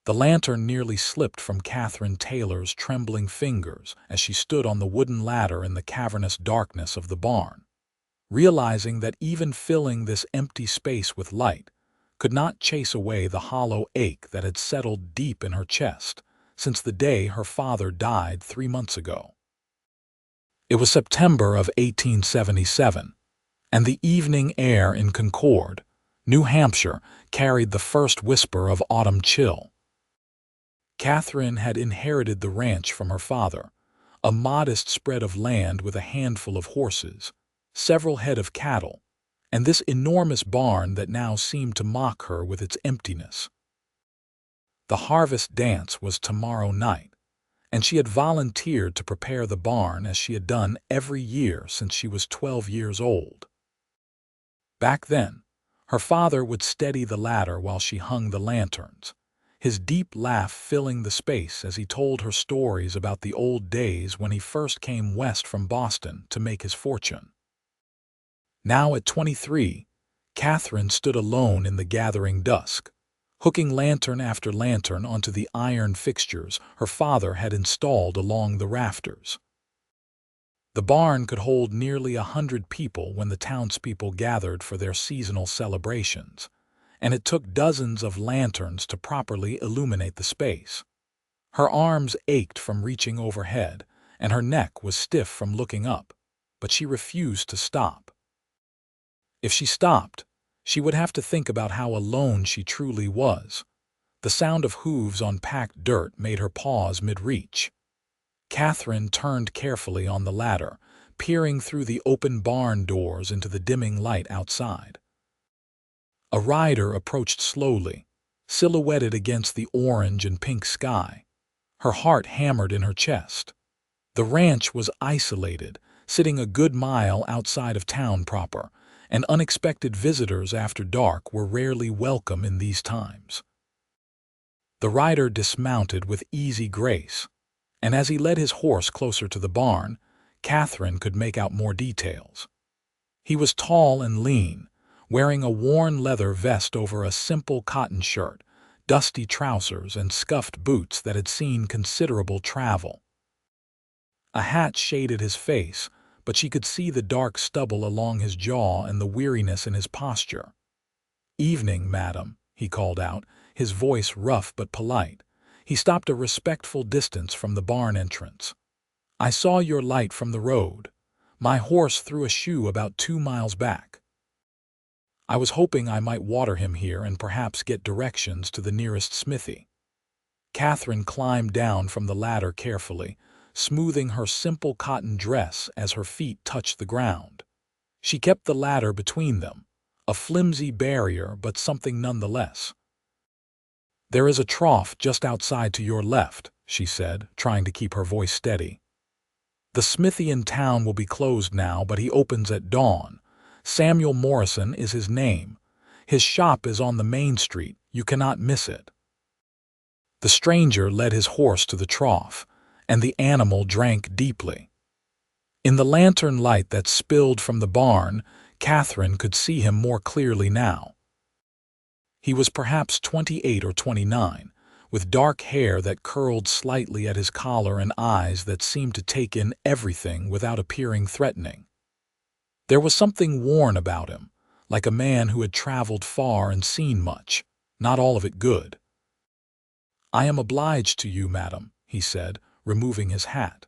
The lantern nearly slipped from Katherine Taylor's trembling fingers as she stood on the wooden ladder in the cavernous darkness of the barn, realizing that even filling this empty space with light could not chase away the hollow ache that had settled deep in her chest since the day her father died 3 months ago. It was September of 1877, and the evening air in Concord, New Hampshire, carried the first whisper of autumn chill. Katherine had inherited the ranch from her father, a modest spread of land with a handful of horses, several head of cattle, and this enormous barn that now seemed to mock her with its emptiness. The harvest dance was tomorrow night, and she had volunteered to prepare the barn as she had done every year since she was 12 years old. Back then, her father would steady the ladder while she hung the lanterns, his deep laugh filling the space as he told her stories about the old days when he first came west from Boston to make his fortune. Now at 23, Katherine stood alone in the gathering dusk, hooking lantern after lantern onto the iron fixtures her father had installed along the rafters. The barn could hold nearly 100 people when the townspeople gathered for their seasonal celebrations, and it took dozens of lanterns to properly illuminate the space. Her arms ached from reaching overhead, and her neck was stiff from looking up, but she refused to stop. If she stopped, she would have to think about how alone she truly was. The sound of hooves on packed dirt made her pause mid-reach. Katherine turned carefully on the ladder, peering through the open barn doors into the dimming light outside. A rider approached slowly, silhouetted against the orange and pink sky. Her heart hammered in her chest. The ranch was isolated, sitting a good mile outside of town proper, and unexpected visitors after dark were rarely welcome in these times. The rider dismounted with easy grace, and as he led his horse closer to the barn, Katherine could make out more details. He was tall and lean, wearing a worn leather vest over a simple cotton shirt, dusty trousers, and scuffed boots that had seen considerable travel. A hat shaded his face, but she could see the dark stubble along his jaw and the weariness in his posture. "Evening, madam," he called out, his voice rough but polite. He stopped a respectful distance from the barn entrance. "I saw your light from the road. My horse threw a shoe about 2 miles back. I was hoping I might water him here and perhaps get directions to the nearest smithy." Katherine climbed down from the ladder carefully, smoothing her simple cotton dress as her feet touched the ground. She kept the ladder between them, a flimsy barrier but something nonetheless. "There is a trough just outside to your left," she said, trying to keep her voice steady. "The smithy in town will be closed now, but he opens at dawn. Samuel Morrison is his name. His shop is on the main street. You cannot miss it." The stranger led his horse to the trough, and the animal drank deeply. In the lantern light that spilled from the barn, Katherine could see him more clearly now. He was perhaps 28 or 29, with dark hair that curled slightly at his collar and eyes that seemed to take in everything without appearing threatening. There was something worn about him, like a man who had traveled far and seen much, not all of it good. "I am obliged to you, madam," he said, removing his hat.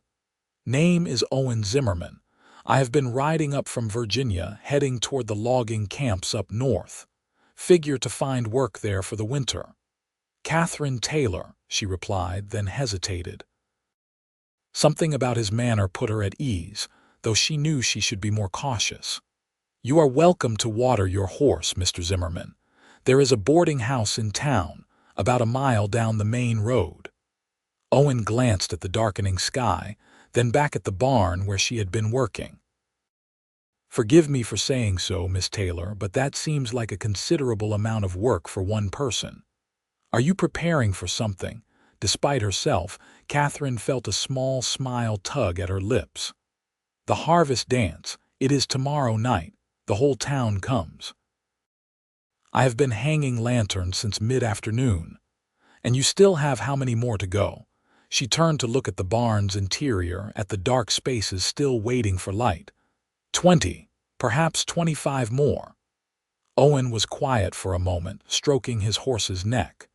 "Name is Owen Zimmerman. I have been riding up from Virginia, heading toward the logging camps up north. Figure to find work there for the winter." "Katherine Taylor," she replied, then hesitated. Something about his manner put her at ease, though she knew she should be more cautious. "You are welcome to water your horse, Mr. Zimmerman. There is a boarding house in town, about a mile down the main road." Owen glanced at the darkening sky, then back at the barn where she had been working. "Forgive me for saying so, Miss Taylor, but that seems like a considerable amount of work for one person. Are you preparing for something?" Despite herself, Katherine felt a small smile tug at her lips. "The harvest dance, it is tomorrow night. The whole town comes. I have been hanging lanterns since mid-afternoon. And you still have how many more to go? She turned to look at the barn's interior, at the dark spaces still waiting for light. 20, perhaps 25 more. Owen was quiet for a moment, stroking his horse's neck.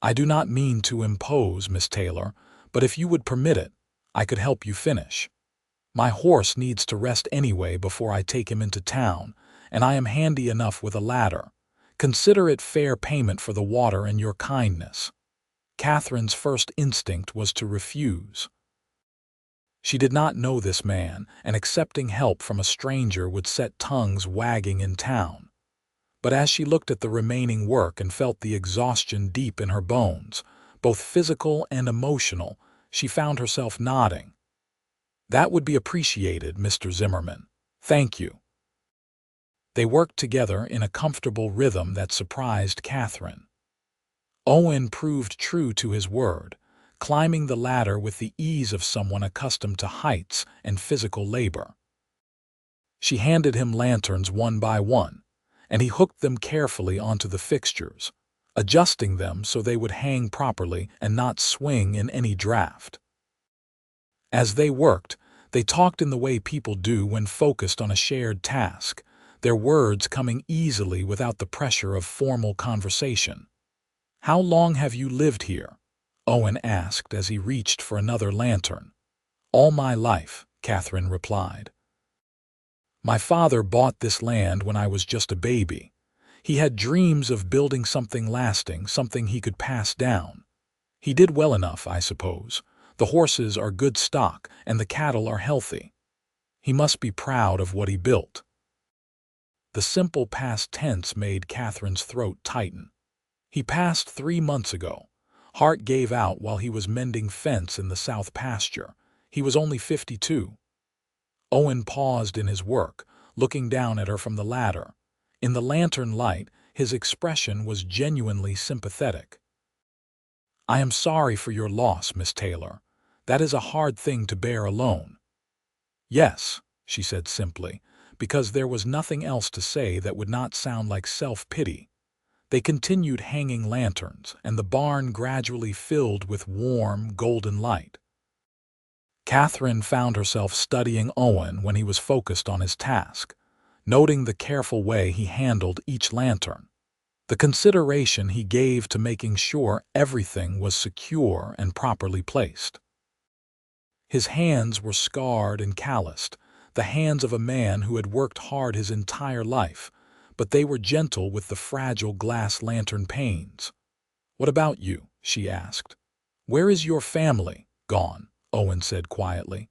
I do not mean to impose, Miss Taylor, but if you would permit it, I could help you finish. My horse needs to rest anyway before I take him into town, and I am handy enough with a ladder. Consider it fair payment for the water and your kindness. Catherine's first instinct was to refuse. She did not know this man, and accepting help from a stranger would set tongues wagging in town. But as she looked at the remaining work and felt the exhaustion deep in her bones, both physical and emotional, she found herself nodding. That would be appreciated, Mr. Zimmerman. Thank you. They worked together in a comfortable rhythm that surprised Katherine. Owen proved true to his word, climbing the ladder with the ease of someone accustomed to heights and physical labor. She handed him lanterns one by one, and he hooked them carefully onto the fixtures, adjusting them so they would hang properly and not swing in any draft. As they worked, they talked in the way people do when focused on a shared task, their words coming easily without the pressure of formal conversation. How long have you lived here? Owen asked as he reached for another lantern. All my life, Katherine replied. My father bought this land when I was just a baby. He had dreams of building something lasting, something he could pass down. He did well enough, I suppose. The horses are good stock, and the cattle are healthy. He must be proud of what he built. The simple past tense made Catherine's throat tighten. He passed 3 months ago. Heart gave out while he was mending fence in the south pasture. He was only 52. Owen paused in his work, looking down at her from the ladder. In the lantern light, his expression was genuinely sympathetic. I am sorry for your loss, Miss Taylor. That is a hard thing to bear alone. Yes, she said simply, because there was nothing else to say that would not sound like self-pity. They continued hanging lanterns, and the barn gradually filled with warm, golden light. Katherine found herself studying Owen when he was focused on his task, noting the careful way he handled each lantern, the consideration he gave to making sure everything was secure and properly placed. His hands were scarred and calloused, the hands of a man who had worked hard his entire life, but they were gentle with the fragile glass lantern panes. What about you? She asked. Where is your family? Gone, Owen said quietly.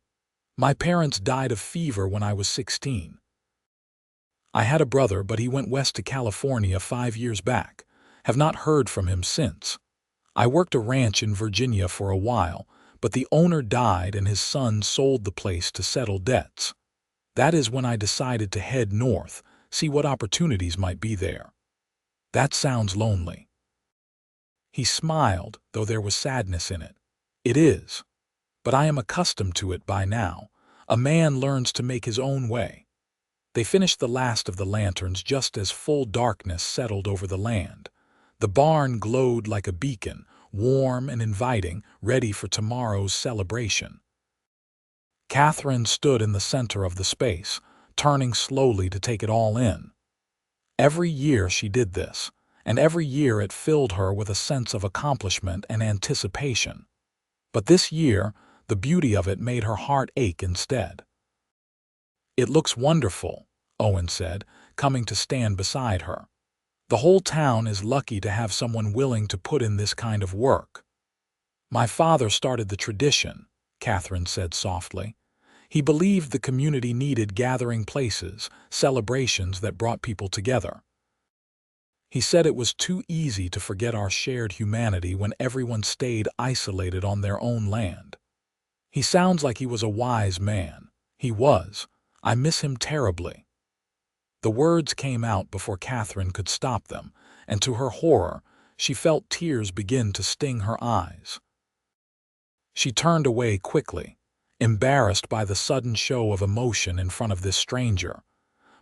My parents died of fever when I was 16. I had a brother, but he went west to California 5 years back. Have not heard from him since. I worked a ranch in Virginia for a while, but the owner died and his son sold the place to settle debts. That is when I decided to head north, see what opportunities might be there. That sounds lonely. He smiled, though there was sadness in it. It is. But I am accustomed to it by now. A man learns to make his own way. They finished the last of the lanterns just as full darkness settled over the land. The barn glowed like a beacon, warm and inviting, ready for tomorrow's celebration. Katherine stood in the center of the space, turning slowly to take it all in. Every year she did this, and every year it filled her with a sense of accomplishment and anticipation. But this year, the beauty of it made her heart ache instead. It looks wonderful, Owen said, coming to stand beside her. The whole town is lucky to have someone willing to put in this kind of work. My father started the tradition, Katherine said softly. He believed the community needed gathering places, celebrations that brought people together. He said it was too easy to forget our shared humanity when everyone stayed isolated on their own land. He sounds like he was a wise man. He was. I miss him terribly. The words came out before Katherine could stop them, and to her horror, she felt tears begin to sting her eyes. She turned away quickly, embarrassed by the sudden show of emotion in front of this stranger.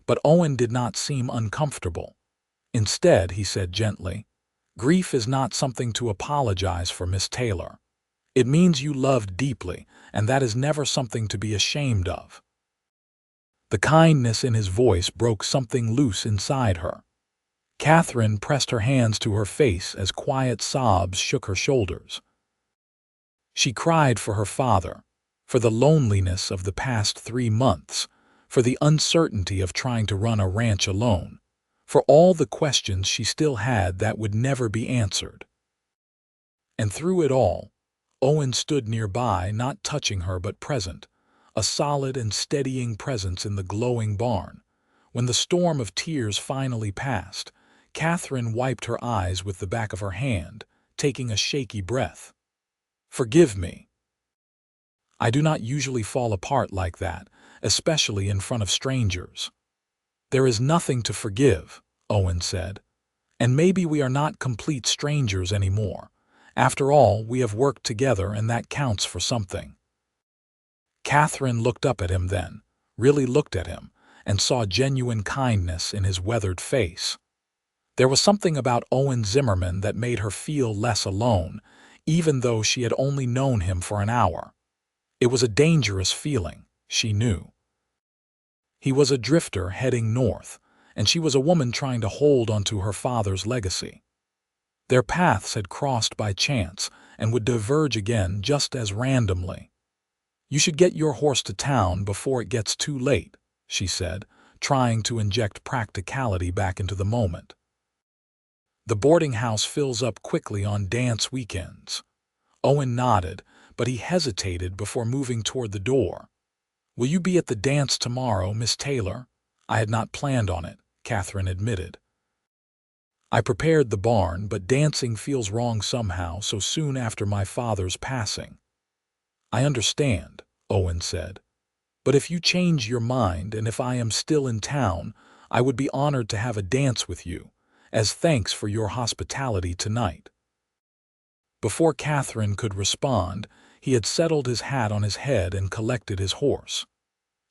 But Owen did not seem uncomfortable. Instead, he said gently, Grief is not something to apologize for, Miss Taylor. It means you loved deeply, and that is never something to be ashamed of." The kindness in his voice broke something loose inside her. Katherine pressed her hands to her face as quiet sobs shook her shoulders. She cried for her father, for the loneliness of the past 3 months, for the uncertainty of trying to run a ranch alone, for all the questions she still had that would never be answered. And through it all, Owen stood nearby, not touching her but present, a solid and steadying presence in the glowing barn. When the storm of tears finally passed, Katherine wiped her eyes with the back of her hand, taking a shaky breath. "Forgive me. I do not usually fall apart like that, especially in front of strangers." "There is nothing to forgive," Owen said. "And maybe we are not complete strangers anymore. After all, we have worked together and that counts for something." Katherine looked up at him then, really looked at him, and saw genuine kindness in his weathered face. There was something about Owen Zimmerman that made her feel less alone, even though she had only known him for an hour. It was a dangerous feeling, she knew. He was a drifter heading north, and she was a woman trying to hold onto her father's legacy. Their paths had crossed by chance and would diverge again just as randomly. "You should get your horse to town before it gets too late," she said, trying to inject practicality back into the moment. "The boarding house fills up quickly on dance weekends." Owen nodded, but he hesitated before moving toward the door. "Will you be at the dance tomorrow, Miss Taylor?" "I had not planned on it," Katherine admitted. "I prepared the barn, but dancing feels wrong somehow so soon after my father's passing." "I understand," Owen said. "But if you change your mind and if I am still in town, I would be honored to have a dance with you, as thanks for your hospitality tonight." Before Katherine could respond, he had settled his hat on his head and collected his horse.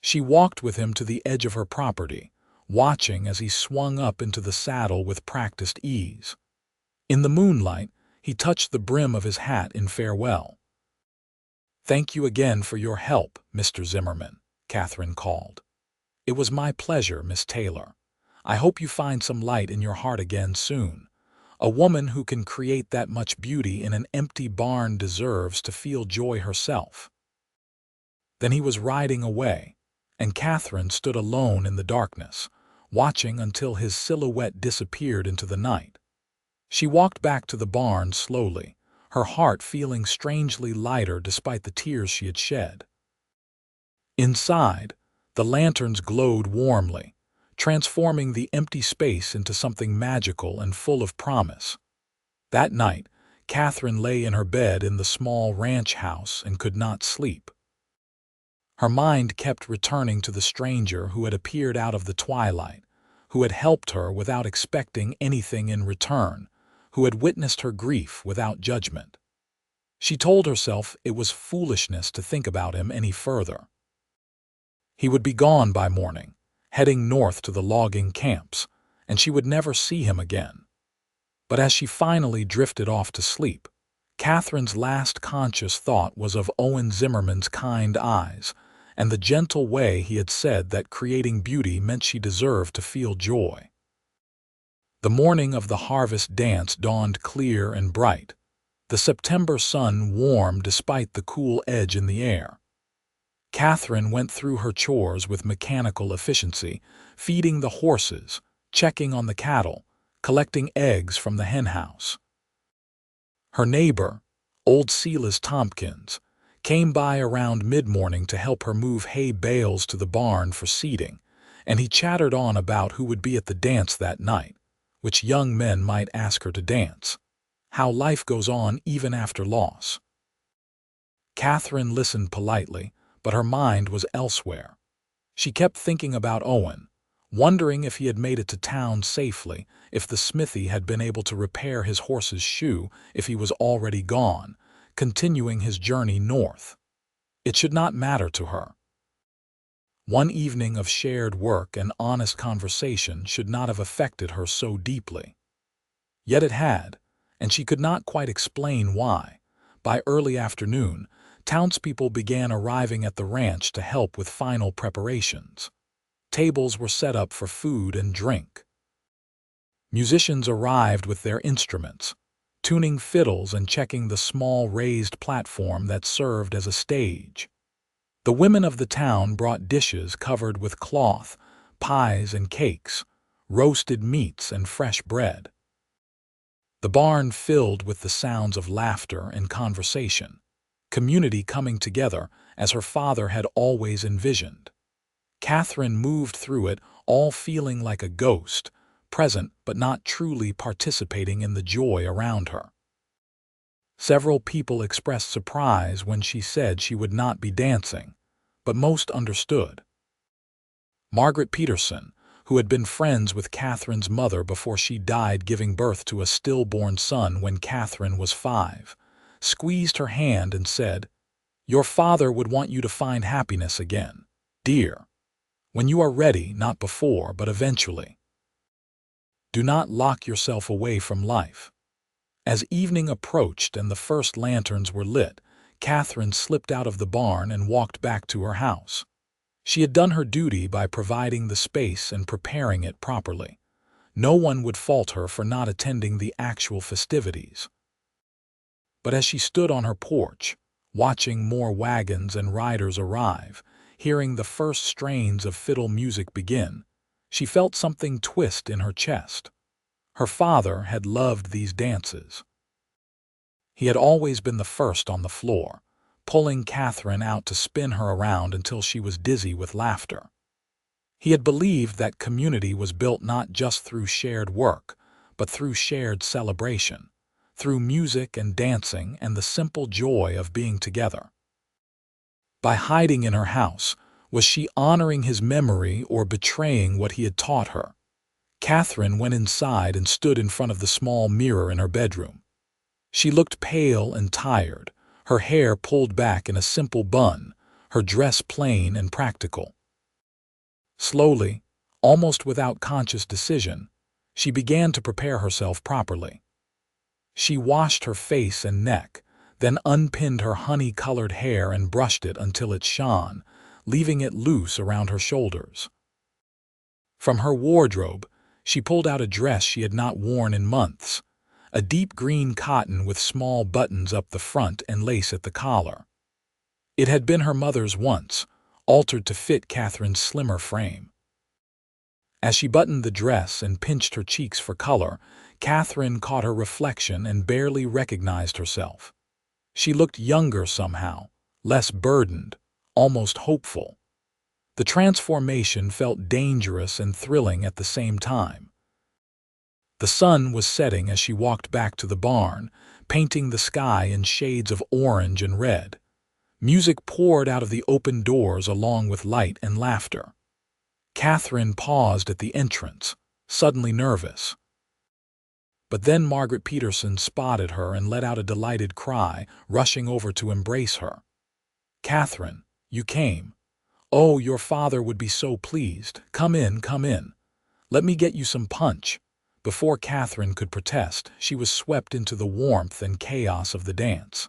She walked with him to the edge of her property, watching as he swung up into the saddle with practiced ease. In the moonlight, he touched the brim of his hat in farewell. "Thank you again for your help, Mr. Zimmerman," Katherine called. "It was my pleasure, Miss Taylor. I hope you find some light in your heart again soon. A woman who can create that much beauty in an empty barn deserves to feel joy herself." Then he was riding away, and Katherine stood alone in the darkness, watching until his silhouette disappeared into the night. She walked back to the barn slowly, her heart feeling strangely lighter despite the tears she had shed. Inside, the lanterns glowed warmly, transforming the empty space into something magical and full of promise. That night, Katherine lay in her bed in the small ranch house and could not sleep. Her mind kept returning to the stranger who had appeared out of the twilight, who had helped her without expecting anything in return, who had witnessed her grief without judgment. She told herself it was foolishness to think about him any further. He would be gone by morning, heading north to the logging camps, and she would never see him again. But as she finally drifted off to sleep, Katherine's last conscious thought was of Owen Zimmerman's kind eyes and the gentle way he had said that creating beauty meant she deserved to feel joy. The morning of the harvest dance dawned clear and bright, the September sun warm despite the cool edge in the air. Katherine went through her chores with mechanical efficiency, feeding the horses, checking on the cattle, collecting eggs from the henhouse. Her neighbor, old Silas Tompkins, came by around mid-morning to help her move hay bales to the barn for seeding, and he chattered on about who would be at the dance that night, which young men might ask her to dance, how life goes on even after loss. Katherine listened politely, but her mind was elsewhere. She kept thinking about Owen, wondering if he had made it to town safely, if the smithy had been able to repair his horse's shoe, if he was already gone, continuing his journey north. It should not matter to her. One evening of shared work and honest conversation should not have affected her so deeply. Yet it had, and she could not quite explain why. By early afternoon, townspeople began arriving at the ranch to help with final preparations. Tables were set up for food and drink. Musicians arrived with their instruments, tuning fiddles and checking the small raised platform that served as a stage. The women of the town brought dishes covered with cloth, pies and cakes, roasted meats and fresh bread. The barn filled with the sounds of laughter and conversation, community coming together as her father had always envisioned. Katherine moved through it, all feeling like a ghost, present but not truly participating in the joy around her. Several people expressed surprise when she said she would not be dancing, but most understood. Margaret Peterson, who had been friends with Katherine's mother before she died giving birth to a stillborn son when Katherine was 5, squeezed her hand and said, "Your father would want you to find happiness again, dear. When you are ready, not before, but eventually. Do not lock yourself away from life." As evening approached and the first lanterns were lit, Katherine slipped out of the barn and walked back to her house. She had done her duty by providing the space and preparing it properly. No one would fault her for not attending the actual festivities. But as she stood on her porch, watching more wagons and riders arrive, hearing the first strains of fiddle music begin, she felt something twist in her chest. Her father had loved these dances. He had always been the first on the floor, pulling Katherine out to spin her around until she was dizzy with laughter. He had believed that community was built not just through shared work, but through shared celebration, through music and dancing and the simple joy of being together. By hiding in her house, was she honoring his memory or betraying what he had taught her? Katherine went inside and stood in front of the small mirror in her bedroom. She looked pale and tired, her hair pulled back in a simple bun, her dress plain and practical. Slowly, almost without conscious decision, she began to prepare herself properly. She washed her face and neck, then unpinned her honey-colored hair and brushed it until it shone, leaving it loose around her shoulders. From her wardrobe, she pulled out a dress she had not worn in months, a deep green cotton with small buttons up the front and lace at the collar. It had been her mother's once, altered to fit Katherine's slimmer frame. As she buttoned the dress and pinched her cheeks for color, Katherine caught her reflection and barely recognized herself. She looked younger somehow, less burdened, almost hopeful. The transformation felt dangerous and thrilling at the same time. The sun was setting as she walked back to the barn, painting the sky in shades of orange and red. Music poured out of the open doors along with light and laughter. Katherine paused at the entrance, suddenly nervous. But then Margaret Peterson spotted her and let out a delighted cry, rushing over to embrace her. "Katherine, you came. Oh, your father would be so pleased. Come in, come in. Let me get you some punch." Before Katherine could protest, she was swept into the warmth and chaos of the dance.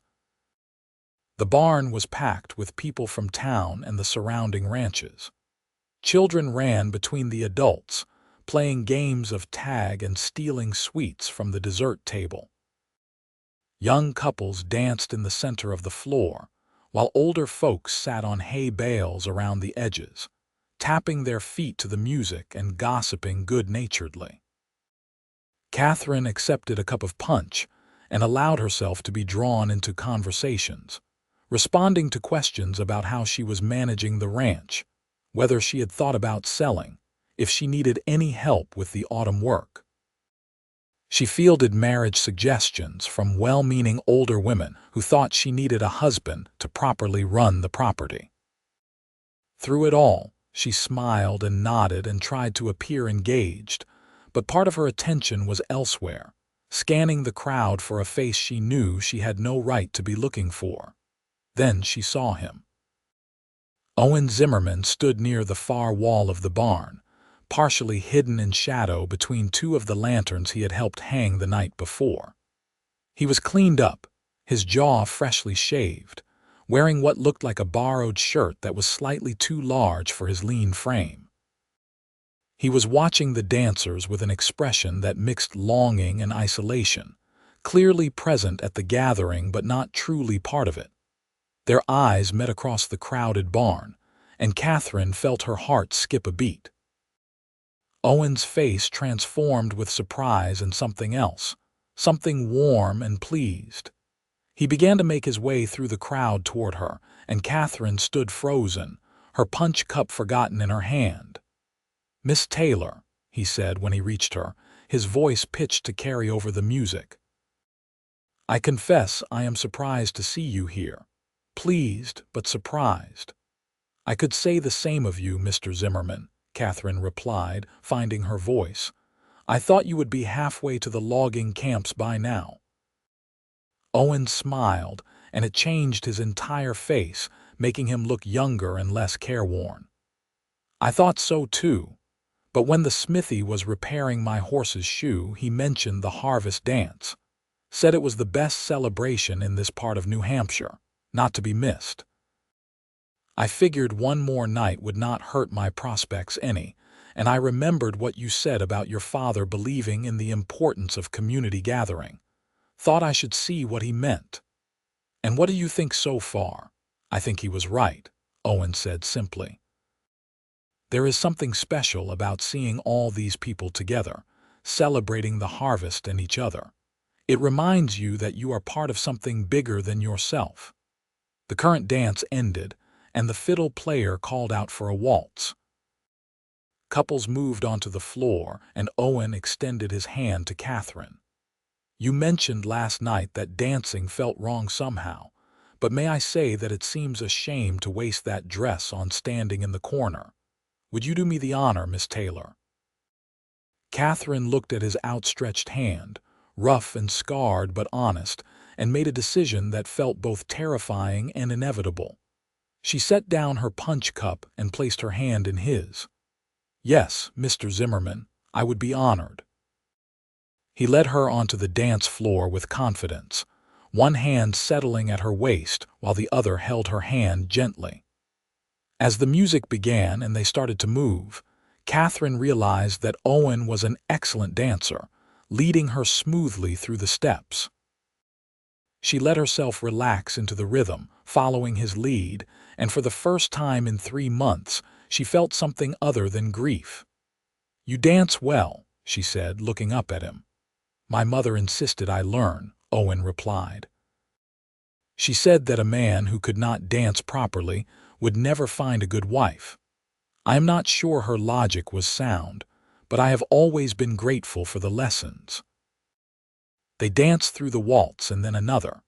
The barn was packed with people from town and the surrounding ranches. Children ran between the adults, playing games of tag and stealing sweets from the dessert table. Young couples danced in the center of the floor, while older folks sat on hay bales around the edges, tapping their feet to the music and gossiping good-naturedly. Katherine accepted a cup of punch and allowed herself to be drawn into conversations, responding to questions about how she was managing the ranch, whether she had thought about selling, if she needed any help with the autumn work. She fielded marriage suggestions from well-meaning older women who thought she needed a husband to properly run the property. Through it all, she smiled and nodded and tried to appear engaged, but part of her attention was elsewhere, scanning the crowd for a face she knew she had no right to be looking for. Then she saw him. Owen Zimmerman stood near the far wall of the barn, partially hidden in shadow between two of the lanterns he had helped hang the night before. He was cleaned up, his jaw freshly shaved, wearing what looked like a borrowed shirt that was slightly too large for his lean frame. He was watching the dancers with an expression that mixed longing and isolation, clearly present at the gathering but not truly part of it. Their eyes met across the crowded barn, and Katherine felt her heart skip a beat. Owen's face transformed with surprise and something else, something warm and pleased. He began to make his way through the crowd toward her, and Katherine stood frozen, her punch cup forgotten in her hand. "Miss Taylor," he said when he reached her, his voice pitched to carry over the music. "I confess I am surprised to see you here. Pleased, but surprised." "I could say the same of you, Mr. Zimmerman," Katherine replied, finding her voice. "I thought you would be halfway to the logging camps by now." Owen smiled, and it changed his entire face, making him look younger and less careworn. "I thought so too, but when the smithy was repairing my horse's shoe, he mentioned the harvest dance. Said it was the best celebration in this part of New Hampshire, not to be missed. I figured one more night would not hurt my prospects any, and I remembered what you said about your father believing in the importance of community gathering. Thought I should see what he meant." "And what do you think so far?" "I think he was right," Owen said simply. "There is something special about seeing all these people together, celebrating the harvest and each other. It reminds you that you are part of something bigger than yourself." The current dance ended, and the fiddle player called out for a waltz. Couples moved onto the floor, and Owen extended his hand to Katherine. "You mentioned last night that dancing felt wrong somehow, but may I say that it seems a shame to waste that dress on standing in the corner. Would you do me the honor, Miss Taylor?" Katherine looked at his outstretched hand, rough and scarred but honest, and made a decision that felt both terrifying and inevitable. She set down her punch cup and placed her hand in his. "Yes, Mr. Zimmerman, I would be honored." He led her onto the dance floor with confidence, one hand settling at her waist while the other held her hand gently. As the music began and they started to move, Katherine realized that Owen was an excellent dancer, leading her smoothly through the steps. She let herself relax into the rhythm, following his lead, and for the first time in 3 months, she felt something other than grief. "You dance well," she said, looking up at him. "My mother insisted I learn," Owen replied. "She said that a man who could not dance properly would never find a good wife. I am not sure her logic was sound, but I have always been grateful for the lessons." They danced through the waltz and then another,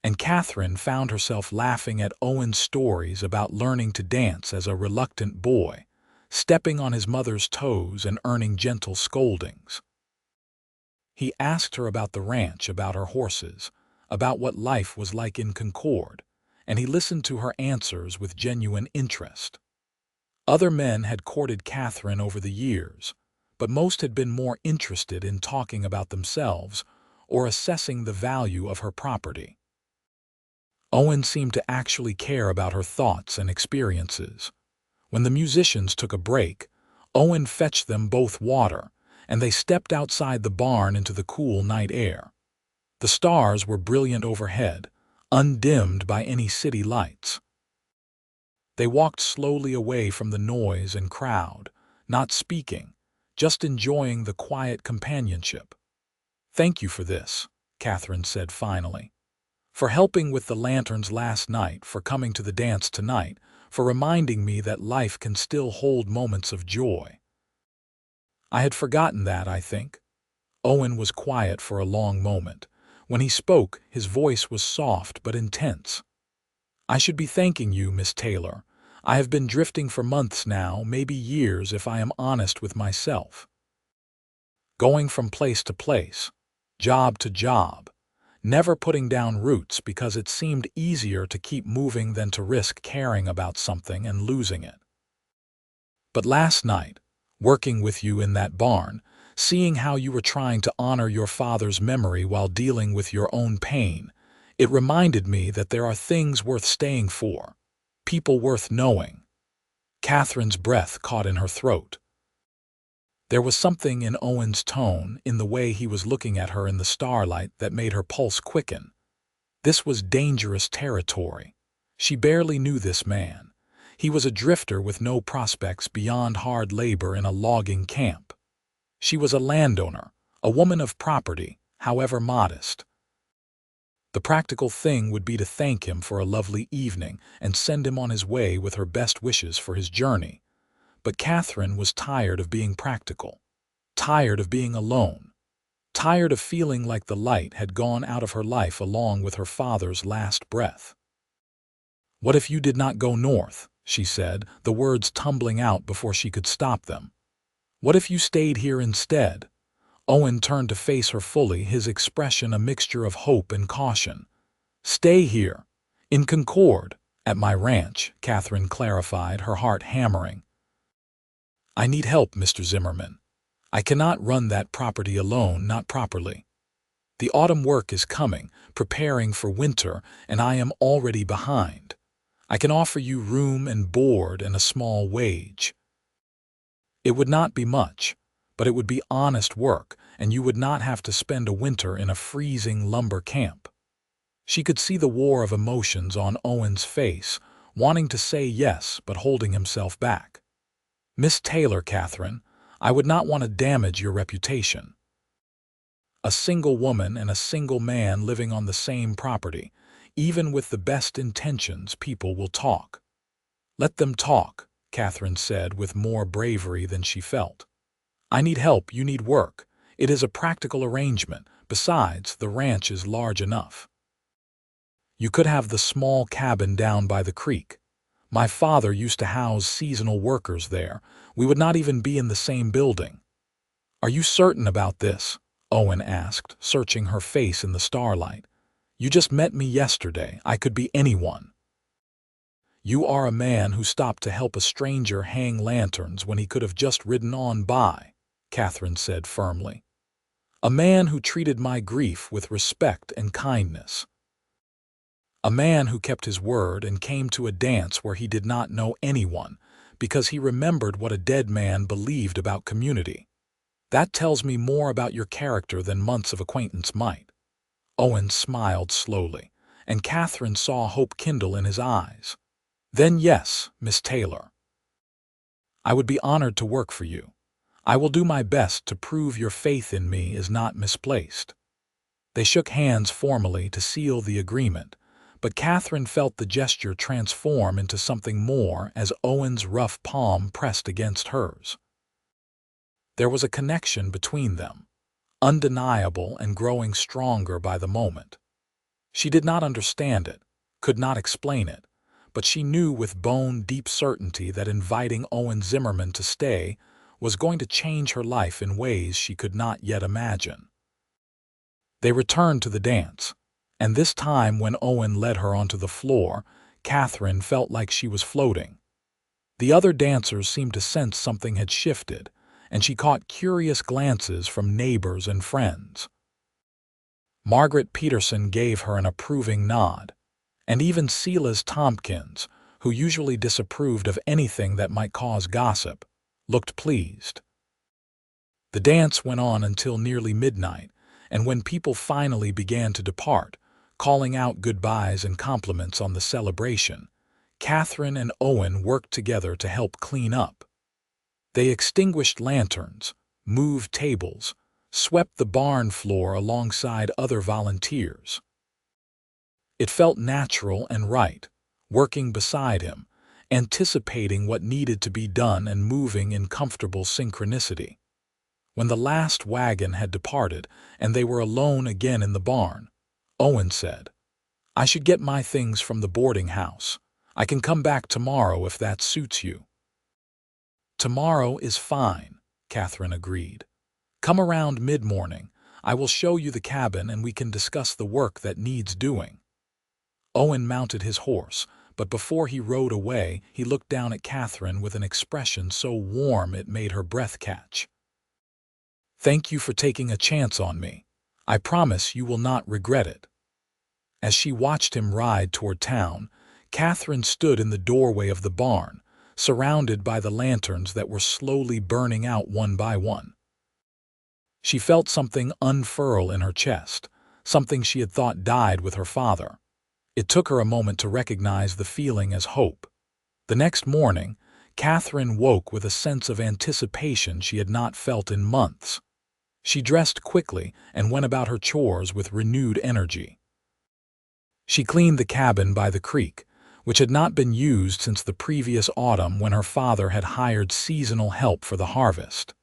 and Katherine found herself laughing at Owen's stories about learning to dance as a reluctant boy, stepping on his mother's toes and earning gentle scoldings. He asked her about the ranch, about her horses, about what life was like in Concord, and he listened to her answers with genuine interest. Other men had courted Katherine over the years, but most had been more interested in talking about themselves or assessing the value of her property. Owen seemed to actually care about her thoughts and experiences. When the musicians took a break, Owen fetched them both water, and they stepped outside the barn into the cool night air. The stars were brilliant overhead, undimmed by any city lights. They walked slowly away from the noise and crowd, not speaking, just enjoying the quiet companionship. "Thank you for this," Katherine said finally. "For helping with the lanterns last night, for coming to the dance tonight, for reminding me that life can still hold moments of joy." "I had forgotten that, I think." Owen was quiet for a long moment. When he spoke, his voice was soft but intense. "I should be thanking you, Miss Taylor. I have been drifting for months now, maybe years if I am honest with myself. Going from place to place, job to job, never putting down roots because it seemed easier to keep moving than to risk caring about something and losing it. But last night, working with you in that barn, Seeing how you were trying to honor your father's memory while dealing with your own pain, it reminded me that there are things worth staying for, people worth knowing. Catherine's breath caught in her throat. There was something in Owen's tone, in the way he was looking at her in the starlight, that made her pulse quicken. This was dangerous territory. She barely knew this man. He was a drifter with no prospects beyond hard labor in a logging camp. She was a landowner, a woman of property, however modest. The practical thing would be to thank him for a lovely evening and send him on his way with her best wishes for his journey. But Katherine was tired of being practical, tired of being alone, tired of feeling like the light had gone out of her life along with her father's last breath. "What if you did not go north?" she said, the words tumbling out before she could stop them. "What if you stayed here instead?" Owen turned to face her fully, his expression a mixture of hope and caution. "Stay here, in Concord, at my ranch," Katherine clarified, her heart hammering. "I need help, Mr. Zimmerman. I cannot run that property alone, not properly. The autumn work is coming, preparing for winter, and I am already behind. I can offer you room and board and a small wage. It would not be much, but it would be honest work, and you would not have to spend a winter in a freezing lumber camp." She could see the war of emotions on Owen's face, wanting to say yes but holding himself back. "Miss Taylor, Katherine, I would not want to damage your reputation. A single woman and a single man living on the same property, even with the best intentions, people will talk." "Let them talk," Katherine said with more bravery than she felt. "I need help, you need work. It is a practical arrangement. Besides, the ranch is large enough. You could have the small cabin down by the creek. My father used to house seasonal workers there. We would not even be in the same building." "Are you certain about this?" Owen asked, searching her face in the starlight. "You just met me yesterday. I could be anyone." "You are a man who stopped to help a stranger hang lanterns when he could have just ridden on by," Katherine said firmly. "A man who treated my grief with respect and kindness. A man who kept his word and came to a dance where he did not know anyone because he remembered what a dead man believed about community. That tells me more about your character than months of acquaintance might." Owen smiled slowly, and Katherine saw hope kindle in his eyes. "Then yes, Miss Taylor. I would be honored to work for you. I will do my best to prove your faith in me is not misplaced." They shook hands formally to seal the agreement, but Katherine felt the gesture transform into something more as Owen's rough palm pressed against hers. There was a connection between them, undeniable and growing stronger by the moment. She did not understand it, could not explain it, but she knew with bone-deep certainty that inviting Owen Zimmerman to stay was going to change her life in ways she could not yet imagine. They returned to the dance, and this time when Owen led her onto the floor, Katherine felt like she was floating. The other dancers seemed to sense something had shifted, and she caught curious glances from neighbors and friends. Margaret Peterson gave her an approving nod, and even Silas Tompkins, who usually disapproved of anything that might cause gossip, looked pleased. The dance went on until nearly midnight, and when people finally began to depart, calling out goodbyes and compliments on the celebration, Katherine and Owen worked together to help clean up. They extinguished lanterns, moved tables, swept the barn floor alongside other volunteers. It felt natural and right, working beside him, anticipating what needed to be done and moving in comfortable synchronicity. When the last wagon had departed and they were alone again in the barn, Owen said, "I should get my things from the boarding house. I can come back tomorrow if that suits you." "Tomorrow is fine," Katherine agreed. "Come around mid-morning. I will show you the cabin and we can discuss the work that needs doing." Owen mounted his horse, but before he rode away, he looked down at Katherine with an expression so warm it made her breath catch. Thank you for taking a chance on me. I promise you will not regret it." As she watched him ride toward town, Katherine stood in the doorway of the barn, surrounded by the lanterns that were slowly burning out one by one. She felt something unfurl in her chest, something she had thought died with her father. It took her a moment to recognize the feeling as hope. The next morning, Katherine woke with a sense of anticipation she had not felt in months. She dressed quickly and went about her chores with renewed energy. She cleaned the cabin by the creek, which had not been used since the previous autumn when her father had hired seasonal help for the harvest.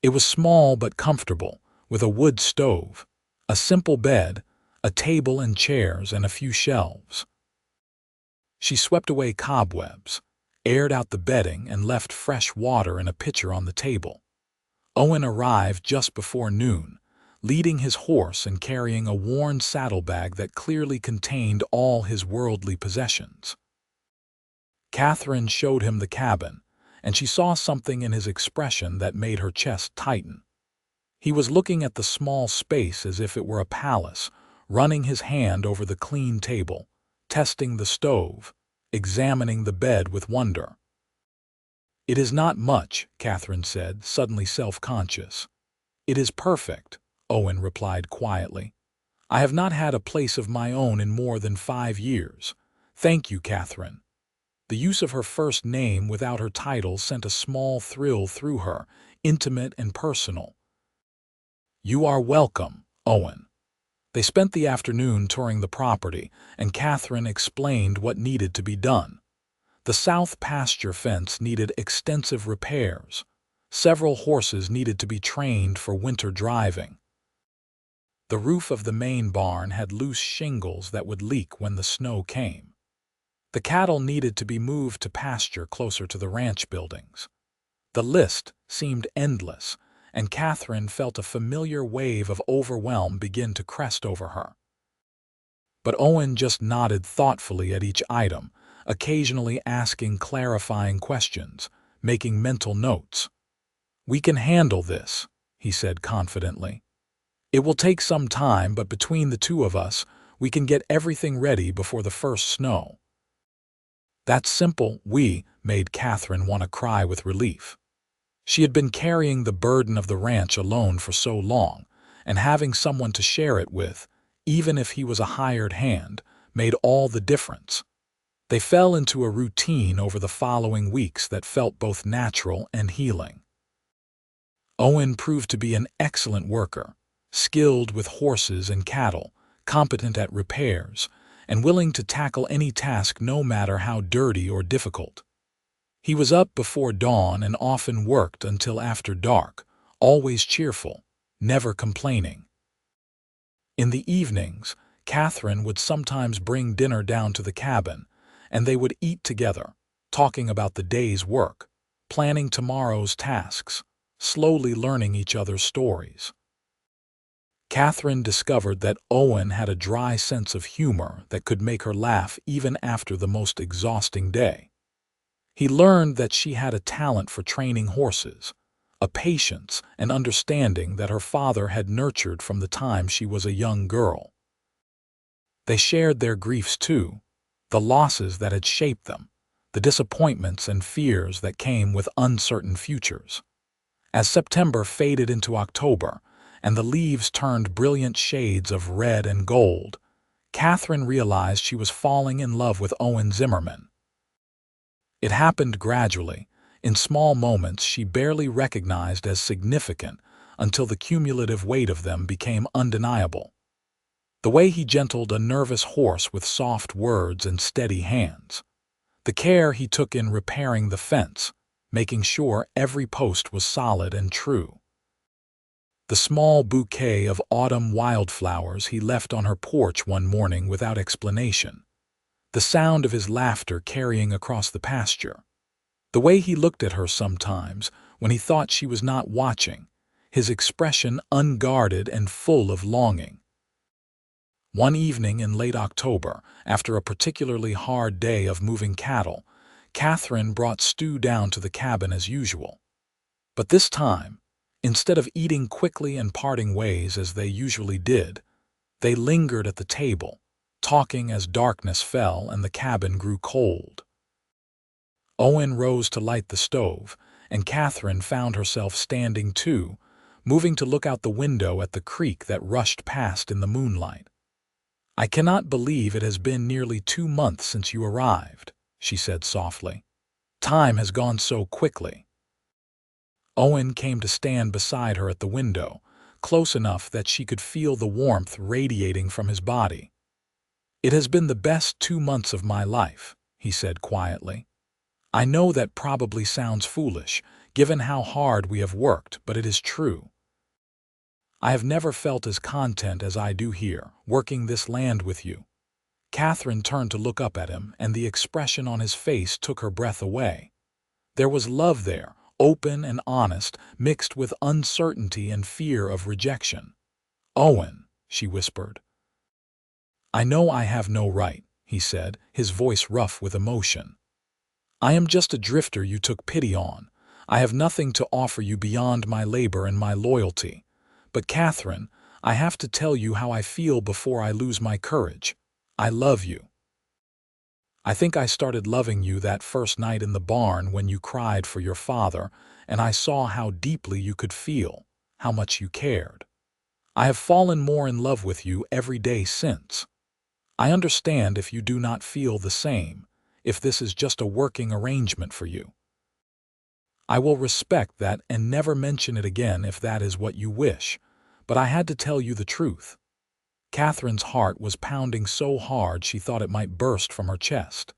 It was small but comfortable, with a wood stove, a simple bed, a table and chairs, and a few shelves. She swept away cobwebs, aired out the bedding, and left fresh water in a pitcher on the table. Owen arrived just before noon, leading his horse and carrying a worn saddlebag that clearly contained all his worldly possessions. Katherine showed him the cabin, and she saw something in his expression that made her chest tighten. He was looking at the small space as if it were a palace, running his hand over the clean table, testing the stove, examining the bed with wonder. "It is not much," Katherine said, suddenly self-conscious. "It is perfect," Owen replied quietly. "I have not had a place of my own in more than 5 years. Thank you, Katherine." The use of her first name without her title sent a small thrill through her, intimate and personal. "You are welcome, Owen." They spent the afternoon touring the property, and Katherine explained what needed to be done. The south pasture fence needed extensive repairs. Several horses needed to be trained for winter driving. The roof of the main barn had loose shingles that would leak when the snow came. The cattle needed to be moved to pasture closer to the ranch buildings. The list seemed endless, and Katherine felt a familiar wave of overwhelm begin to crest over her. But Owen just nodded thoughtfully at each item, occasionally asking clarifying questions, making mental notes. "We can handle this," he said confidently. "It will take some time, but between the two of us, we can get everything ready before the first snow." That simple "we" made Katherine want to cry with relief. She had been carrying the burden of the ranch alone for so long, and having someone to share it with, even if he was a hired hand, made all the difference. They fell into a routine over the following weeks that felt both natural and healing. Owen proved to be an excellent worker, skilled with horses and cattle, competent at repairs, and willing to tackle any task no matter how dirty or difficult. He was up before dawn and often worked until after dark, always cheerful, never complaining. In the evenings, Katherine would sometimes bring dinner down to the cabin, and they would eat together, talking about the day's work, planning tomorrow's tasks, slowly learning each other's stories. Katherine discovered that Owen had a dry sense of humor that could make her laugh even after the most exhausting day. He learned that she had a talent for training horses, a patience and understanding that her father had nurtured from the time she was a young girl. They shared their griefs too, the losses that had shaped them, the disappointments and fears that came with uncertain futures. As September faded into October, and the leaves turned brilliant shades of red and gold, Katherine realized she was falling in love with Owen Zimmerman. It happened gradually, in small moments she barely recognized as significant until the cumulative weight of them became undeniable. The way he gentled a nervous horse with soft words and steady hands. The care he took in repairing the fence, making sure every post was solid and true. The small bouquet of autumn wildflowers he left on her porch one morning without explanation. The sound of his laughter carrying across the pasture. The way he looked at her sometimes when he thought she was not watching, his expression unguarded and full of longing. One evening in late October, after a particularly hard day of moving cattle, Katherine brought stew down to the cabin as usual. But this time, Instead of eating quickly and parting ways as they usually did, they lingered at the table, talking as darkness fell and the cabin grew cold. Owen rose to light the stove, and Katherine found herself standing too, moving to look out the window at the creek that rushed past in the moonlight. "I cannot believe it has been nearly 2 months since you arrived," she said softly. "Time has gone so quickly." Owen came to stand beside her at the window, close enough that she could feel the warmth radiating from his body. "It has been the best 2 months of my life," he said quietly. "I know that probably sounds foolish, given how hard we have worked, but it is true. I have never felt as content as I do here, working this land with you." Katherine turned to look up at him, and the expression on his face took her breath away. There was love there, open and honest, mixed with uncertainty and fear of rejection. "Owen," she whispered. "I know I have no right," he said, his voice rough with emotion. "I am just a drifter you took pity on. I have nothing to offer you beyond my labor and my loyalty. But Katherine, I have to tell you how I feel before I lose my courage. I love you. I think I started loving you that first night in the barn when you cried for your father, and I saw how deeply you could feel, how much you cared. I have fallen more in love with you every day since. I understand if you do not feel the same, if this is just a working arrangement for you. I will respect that and never mention it again if that is what you wish, but I had to tell you the truth." Katherine's heart was pounding so hard she thought it might burst from her chest.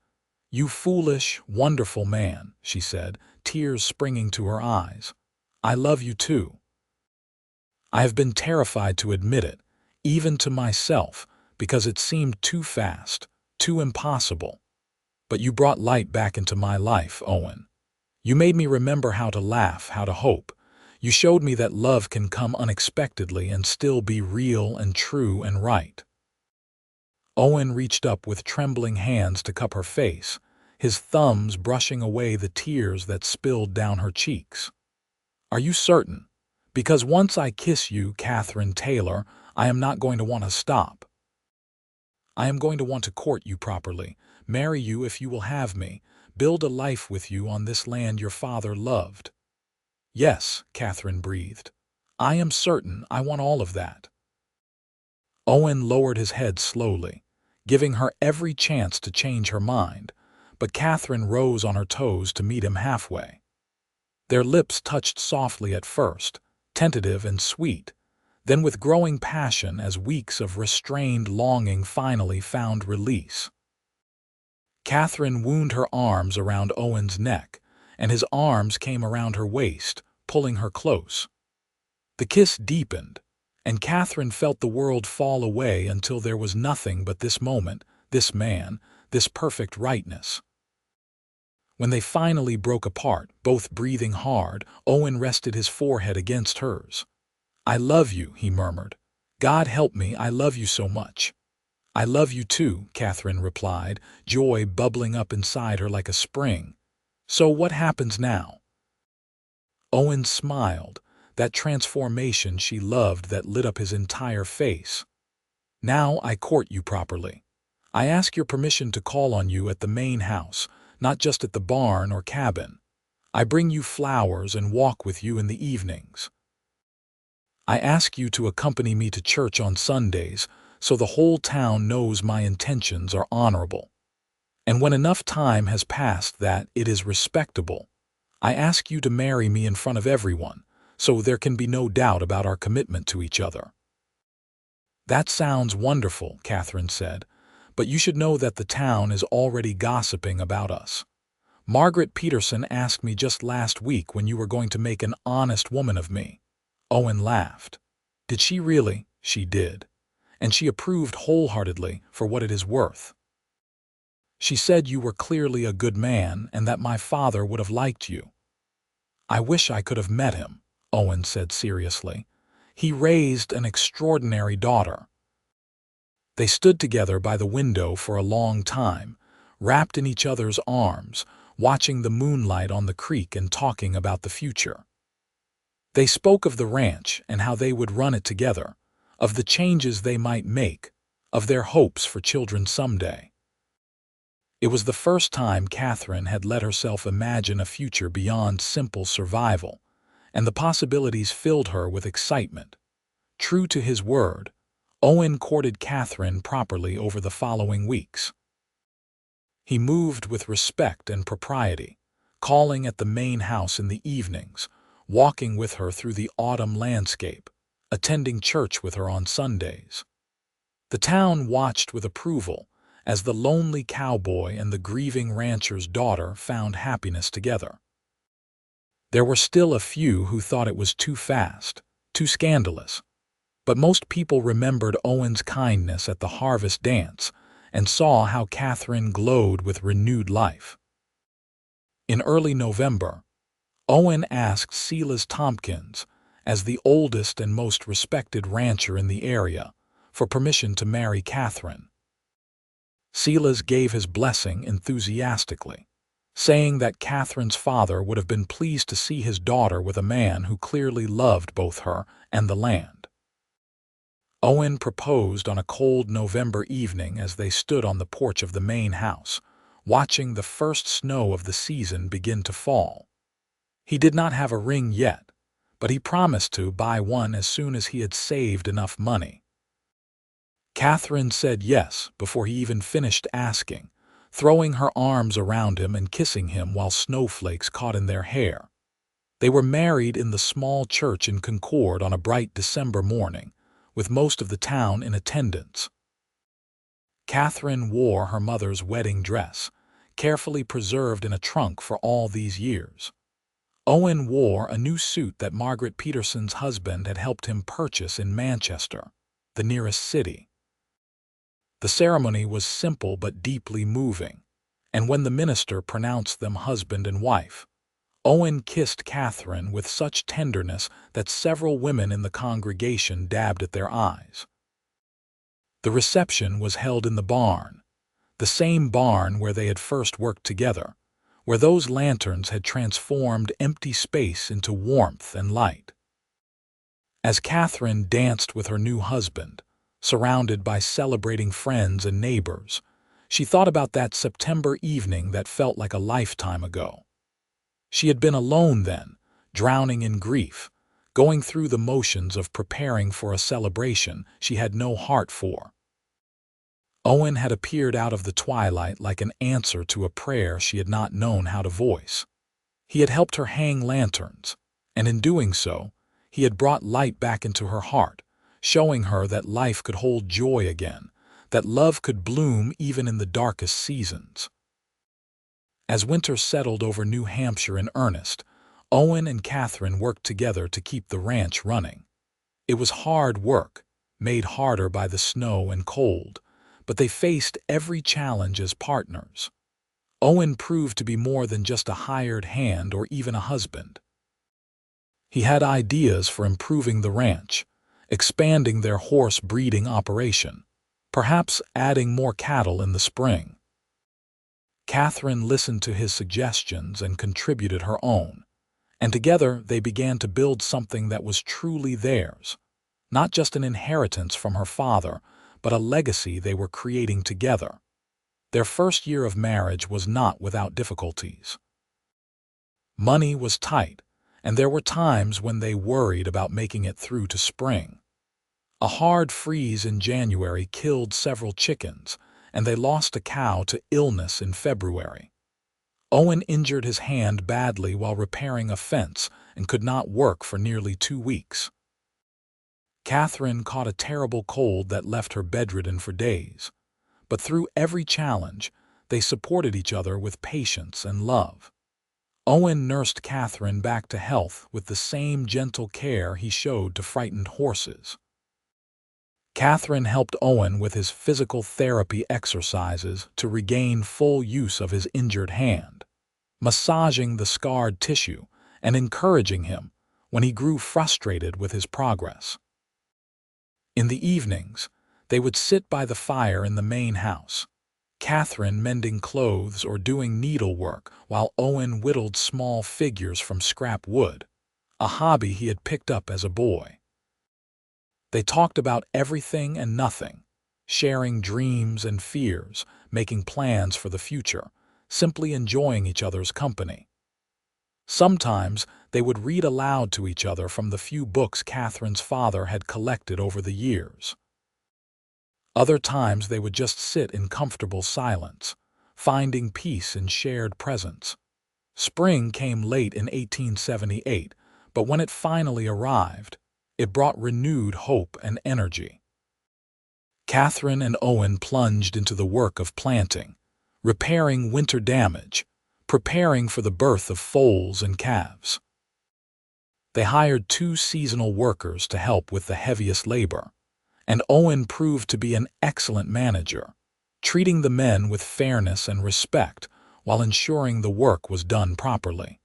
"You foolish, wonderful man," she said, tears springing to her eyes. "I love you too. I have been terrified to admit it, even to myself, because it seemed too fast, too impossible. But you brought light back into my life, Owen. You made me remember how to laugh, how to hope. You showed me that love can come unexpectedly and still be real and true and right." Owen reached up with trembling hands to cup her face, his thumbs brushing away the tears that spilled down her cheeks. "Are you certain? Because once I kiss you, Katherine Taylor, I am not going to want to stop. I am going to want to court you properly, marry you if you will have me, build a life with you on this land your father loved." "Yes," Katherine breathed. "I am certain I want all of that." Owen lowered his head slowly, giving her every chance to change her mind, but Katherine rose on her toes to meet him halfway. Their lips touched softly at first, tentative and sweet, then with growing passion as weeks of restrained longing finally found release. Katherine wound her arms around Owen's neck, and his arms came around her waist, pulling her close. The kiss deepened, and Katherine felt the world fall away until there was nothing but this moment, this man, this perfect rightness. When they finally broke apart, both breathing hard, Owen rested his forehead against hers. "I love you," he murmured. "God help me, I love you so much." "I love you too," Katherine replied, joy bubbling up inside her like a spring. "So what happens now?" Owen smiled, that transformation she loved that lit up his entire face. "Now I court you properly. I ask your permission to call on you at the main house, not just at the barn or cabin. I bring you flowers and walk with you in the evenings. I ask you to accompany me to church on Sundays so the whole town knows my intentions are honorable. And when enough time has passed that it is respectable, I ask you to marry me in front of everyone, so there can be no doubt about our commitment to each other." "That sounds wonderful," Katherine said, "but you should know that the town is already gossiping about us. Margaret Peterson asked me just last week when you were going to make an honest woman of me." Owen laughed. "Did she really?" "She did. And she approved wholeheartedly for what it is worth. She said you were clearly a good man and that my father would have liked you." "I wish I could have met him," Owen said seriously. "He raised an extraordinary daughter." They stood together by the window for a long time, wrapped in each other's arms, watching the moonlight on the creek and talking about the future. They spoke of the ranch and how they would run it together, of the changes they might make, of their hopes for children someday. It was the first time Katherine had let herself imagine a future beyond simple survival, and the possibilities filled her with excitement. True to his word, Owen courted Katherine properly over the following weeks. He moved with respect and propriety, calling at the main house in the evenings, walking with her through the autumn landscape, attending church with her on Sundays. The town watched with approval as the lonely cowboy and the grieving rancher's daughter found happiness together. There were still a few who thought it was too fast, too scandalous, but most people remembered Owen's kindness at the harvest dance and saw how Katherine glowed with renewed life. In early November, Owen asked Silas Tompkins, as the oldest and most respected rancher in the area, for permission to marry Katherine. Silas gave his blessing enthusiastically, saying that Katherine's father would have been pleased to see his daughter with a man who clearly loved both her and the land. Owen proposed on a cold November evening as they stood on the porch of the main house, watching the first snow of the season begin to fall. He did not have a ring yet, but he promised to buy one as soon as he had saved enough money. Katherine said yes before he even finished asking, throwing her arms around him and kissing him while snowflakes caught in their hair. They were married in the small church in Concord on a bright December morning, with most of the town in attendance. Katherine wore her mother's wedding dress, carefully preserved in a trunk for all these years. Owen wore a new suit that Margaret Peterson's husband had helped him purchase in Manchester, the nearest city. The ceremony was simple but deeply moving, and when the minister pronounced them husband and wife, Owen kissed Katherine with such tenderness that several women in the congregation dabbed at their eyes. The reception was held in the barn, the same barn where they had first worked together, where those lanterns had transformed empty space into warmth and light. As Katherine danced with her new husband, surrounded by celebrating friends and neighbors, she thought about that September evening that felt like a lifetime ago. She had been alone then, drowning in grief, going through the motions of preparing for a celebration she had no heart for. Owen had appeared out of the twilight like an answer to a prayer she had not known how to voice. He had helped her hang lanterns, and in doing so, he had brought light back into her heart, showing her that life could hold joy again, that love could bloom even in the darkest seasons. As winter settled over New Hampshire in earnest, Owen and Katherine worked together to keep the ranch running. It was hard work, made harder by the snow and cold, but they faced every challenge as partners. Owen proved to be more than just a hired hand or even a husband. He had ideas for improving the ranch, expanding their horse breeding operation, perhaps adding more cattle in the spring. Katherine listened to his suggestions and contributed her own, and together they began to build something that was truly theirs, not just an inheritance from her father, but a legacy they were creating together. Their first year of marriage was not without difficulties. Money was tight, and there were times when they worried about making it through to spring. A hard freeze in January killed several chickens, and they lost a cow to illness in February. Owen injured his hand badly while repairing a fence and could not work for nearly 2 weeks. Katherine caught a terrible cold that left her bedridden for days, but through every challenge, they supported each other with patience and love. Owen nursed Katherine back to health with the same gentle care he showed to frightened horses. Katherine helped Owen with his physical therapy exercises to regain full use of his injured hand, massaging the scarred tissue and encouraging him when he grew frustrated with his progress. In the evenings, they would sit by the fire in the main house, Katherine mending clothes or doing needlework while Owen whittled small figures from scrap wood, a hobby he had picked up as a boy. They talked about everything and nothing, sharing dreams and fears, making plans for the future, simply enjoying each other's company. Sometimes they would read aloud to each other from the few books Catherine's father had collected over the years. Other times they would just sit in comfortable silence, finding peace in shared presence. Spring came late in 1878, but when it finally arrived, it brought renewed hope and energy. Katherine and Owen plunged into the work of planting, repairing winter damage, preparing for the birth of foals and calves. They hired 2 seasonal workers to help with the heaviest labor, and Owen proved to be an excellent manager, treating the men with fairness and respect while ensuring the work was done properly.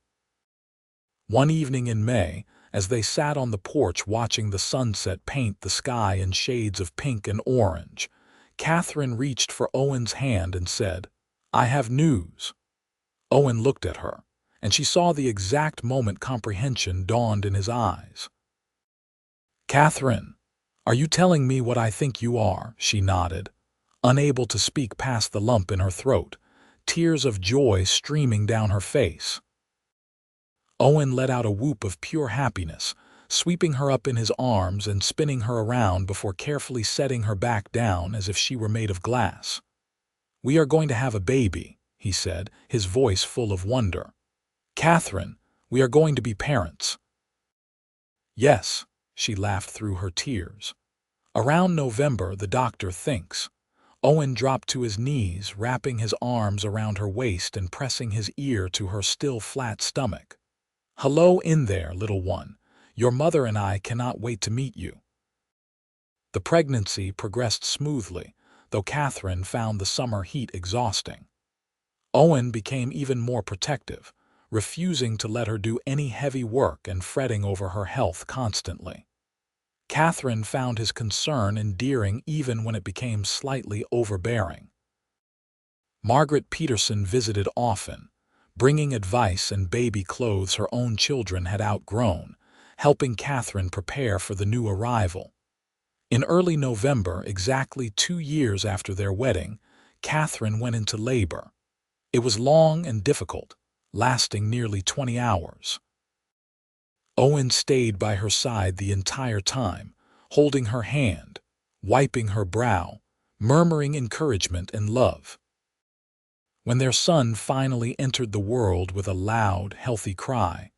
One evening in May, as they sat on the porch watching the sunset paint the sky in shades of pink and orange, Katherine reached for Owen's hand and said, "I have news." Owen looked at her, and she saw the exact moment comprehension dawned in his eyes. "Katherine, are you telling me what I think you are?" She nodded, unable to speak past the lump in her throat, tears of joy streaming down her face. Owen let out a whoop of pure happiness, sweeping her up in his arms and spinning her around before carefully setting her back down as if she were made of glass. "We are going to have a baby," he said, his voice full of wonder. "Katherine, we are going to be parents." "Yes," she laughed through her tears. Around November, the doctor thinks. Owen dropped to his knees, wrapping his arms around her waist and pressing his ear to her still flat stomach. "Hello in there, little one. Your mother and I cannot wait to meet you." The pregnancy progressed smoothly, though Katherine found the summer heat exhausting. Owen became even more protective, refusing to let her do any heavy work and fretting over her health constantly. Katherine found his concern endearing even when it became slightly overbearing. Margaret Peterson visited often, bringing advice and baby clothes her own children had outgrown, helping Katherine prepare for the new arrival. In early November, exactly 2 years after their wedding, Katherine went into labor. It was long and difficult, lasting nearly 20 hours. Owen stayed by her side the entire time, holding her hand, wiping her brow, murmuring encouragement and love. When their son finally entered the world with a loud, healthy cry,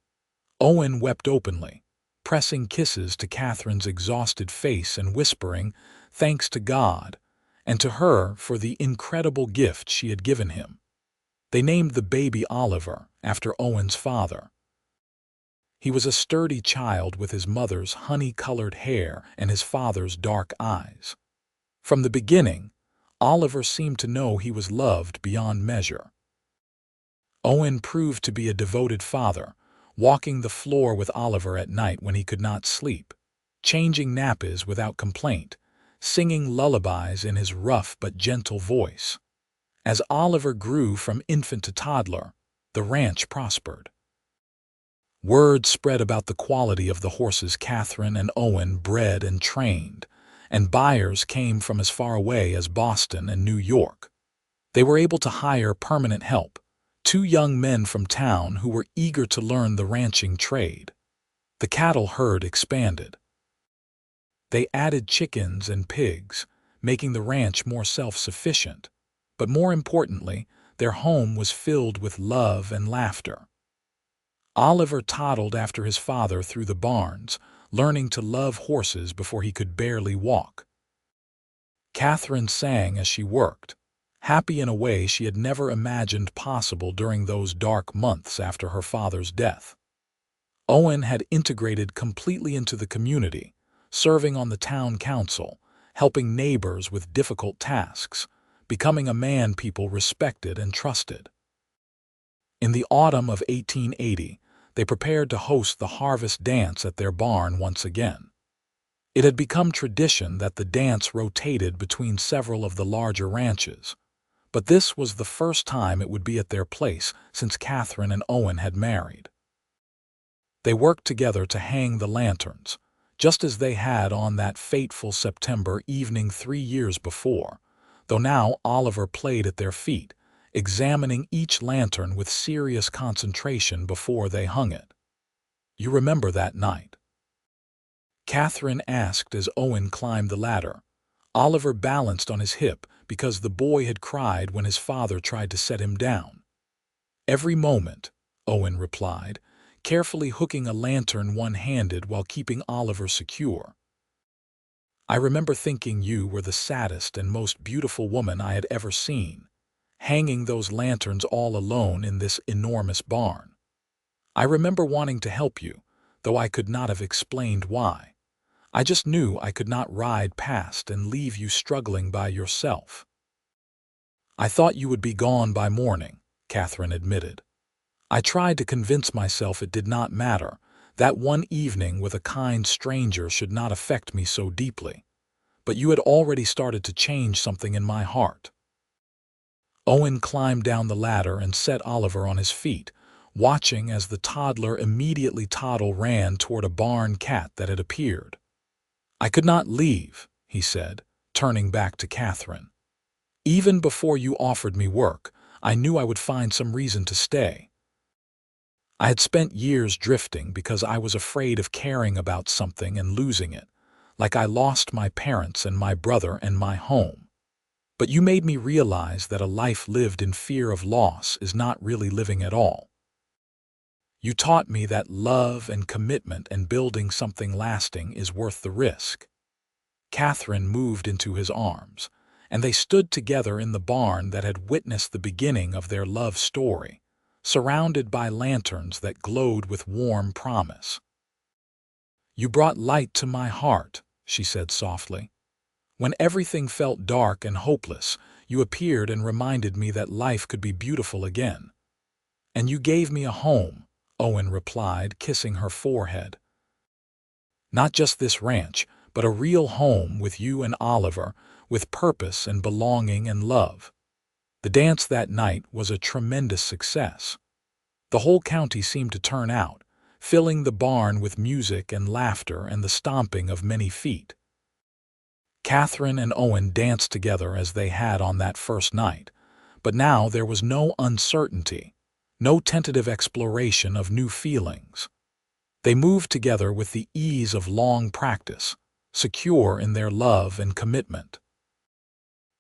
Owen wept openly, pressing kisses to Katherine's exhausted face and whispering, "Thanks to God, and to her for the incredible gift she had given him." They named the baby Oliver, after Owen's father. He was a sturdy child with his mother's honey-colored hair and his father's dark eyes. From the beginning, Oliver seemed to know he was loved beyond measure. Owen proved to be a devoted father, walking the floor with Oliver at night when he could not sleep, changing nappies without complaint, singing lullabies in his rough but gentle voice. As Oliver grew from infant to toddler, the ranch prospered. Word spread about the quality of the horses Katherine and Owen bred and trained, and buyers came from as far away as Boston and New York. They were able to hire permanent help, 2 young men from town who were eager to learn the ranching trade. The cattle herd expanded. They added chickens and pigs, making the ranch more self-sufficient, but more importantly, their home was filled with love and laughter. Oliver toddled after his father through the barns, learning to love horses before he could barely walk. Katherine sang as she worked, happy in a way she had never imagined possible during those dark months after her father's death. Owen had integrated completely into the community, serving on the town council, helping neighbors with difficult tasks, becoming a man people respected and trusted. In the autumn of 1880, they prepared to host the harvest dance at their barn once again. It had become tradition that the dance rotated between several of the larger ranches, but this was the first time it would be at their place since Katherine and Owen had married. They worked together to hang the lanterns, just as they had on that fateful September evening 3 years before, though now Oliver played at their feet, examining each lantern with serious concentration before they hung it. "You remember that night?" Katherine asked as Owen climbed the ladder. Oliver balanced on his hip because the boy had cried when his father tried to set him down. "Every moment," Owen replied, carefully hooking a lantern one-handed while keeping Oliver secure. "I remember thinking you were the saddest and most beautiful woman I had ever seen, hanging those lanterns all alone in this enormous barn. I remember wanting to help you, though I could not have explained why. I just knew I could not ride past and leave you struggling by yourself." "I thought you would be gone by morning," Katherine admitted. "I tried to convince myself it did not matter, that one evening with a kind stranger should not affect me so deeply. But you had already started to change something in my heart." Owen climbed down the ladder and set Oliver on his feet, watching as the toddler immediately ran toward a barn cat that had appeared. "I could not leave," he said, turning back to Katherine. "Even before you offered me work, I knew I would find some reason to stay. I had spent years drifting because I was afraid of caring about something and losing it, like I lost my parents and my brother and my home. But you made me realize that a life lived in fear of loss is not really living at all. You taught me that love and commitment and building something lasting is worth the risk." Katherine moved into his arms, and they stood together in the barn that had witnessed the beginning of their love story, surrounded by lanterns that glowed with warm promise. "You brought light to my heart," she said softly. "When everything felt dark and hopeless, you appeared and reminded me that life could be beautiful again. And you gave me a home," Owen replied, kissing her forehead. "Not just this ranch, but a real home with you and Oliver, with purpose and belonging and love." The dance that night was a tremendous success. The whole county seemed to turn out, filling the barn with music and laughter and the stomping of many feet. Katherine and Owen danced together as they had on that first night, but now there was no uncertainty, no tentative exploration of new feelings. They moved together with the ease of long practice, secure in their love and commitment.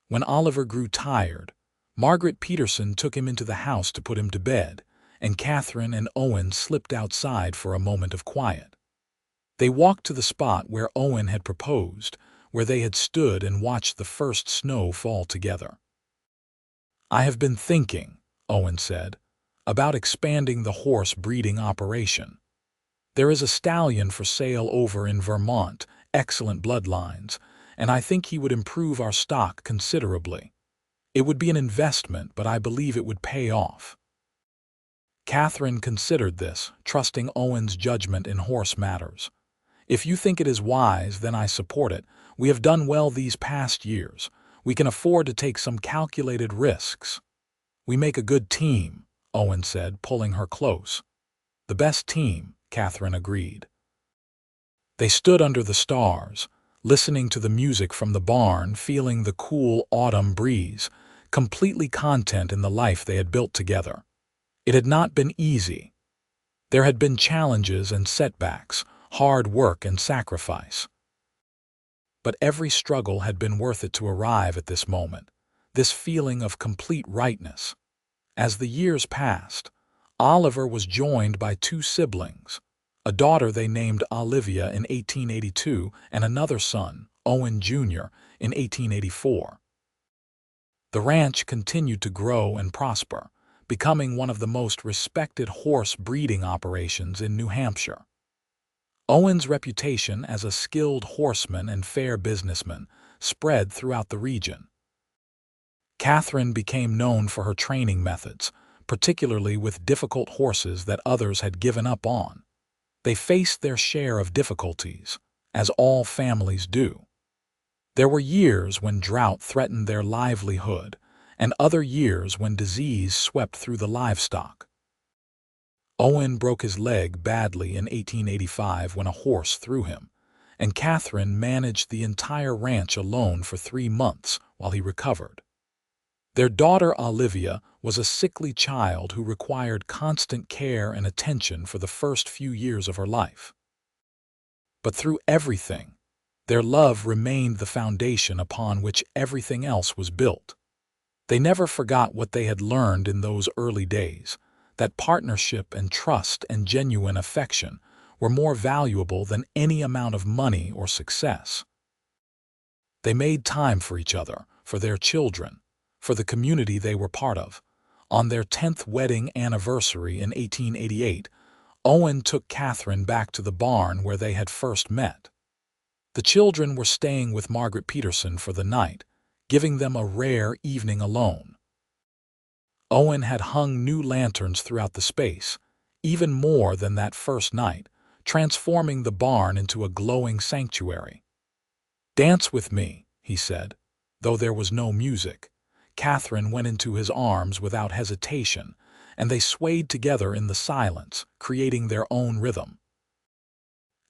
When Oliver grew tired, Margaret Peterson took him into the house to put him to bed, and Katherine and Owen slipped outside for a moment of quiet. They walked to the spot where Owen had proposed, where they had stood and watched the first snow fall together. "I have been thinking," Owen said, "about expanding the horse breeding operation. There is a stallion for sale over in Vermont, excellent bloodlines, and I think he would improve our stock considerably. It would be an investment, but I believe it would pay off." Katherine considered this, trusting Owen's judgment in horse matters. "If you think it is wise, then I support it. We have done well these past years. We can afford to take some calculated risks." "We make a good team," Owen said, pulling her close. "The best team," Katherine agreed. They stood under the stars, listening to the music from the barn, feeling the cool autumn breeze, completely content in the life they had built together. It had not been easy. There had been challenges and setbacks, hard work and sacrifice. But every struggle had been worth it to arrive at this moment, this feeling of complete rightness. As the years passed, Oliver was joined by two siblings, a daughter they named Olivia in 1882 and another son, Owen Jr., in 1884. The ranch continued to grow and prosper, becoming one of the most respected horse breeding operations in New Hampshire. Owen's reputation as a skilled horseman and fair businessman spread throughout the region. Katherine became known for her training methods, particularly with difficult horses that others had given up on. They faced their share of difficulties, as all families do. There were years when drought threatened their livelihood, and other years when disease swept through the livestock. Owen broke his leg badly in 1885 when a horse threw him, and Katherine managed the entire ranch alone for 3 months while he recovered. Their daughter Olivia was a sickly child who required constant care and attention for the first few years of her life. But through everything, their love remained the foundation upon which everything else was built. They never forgot what they had learned in those early days, that partnership and trust and genuine affection were more valuable than any amount of money or success. They made time for each other, for their children, for the community they were part of. On their 10th wedding anniversary in 1888, Owen took Katherine back to the barn where they had first met. The children were staying with Margaret Peterson for the night, giving them a rare evening alone. Owen had hung new lanterns throughout the space, even more than that first night, transforming the barn into a glowing sanctuary. "Dance with me," he said. Though there was no music, Katherine went into his arms without hesitation, and they swayed together in the silence, creating their own rhythm.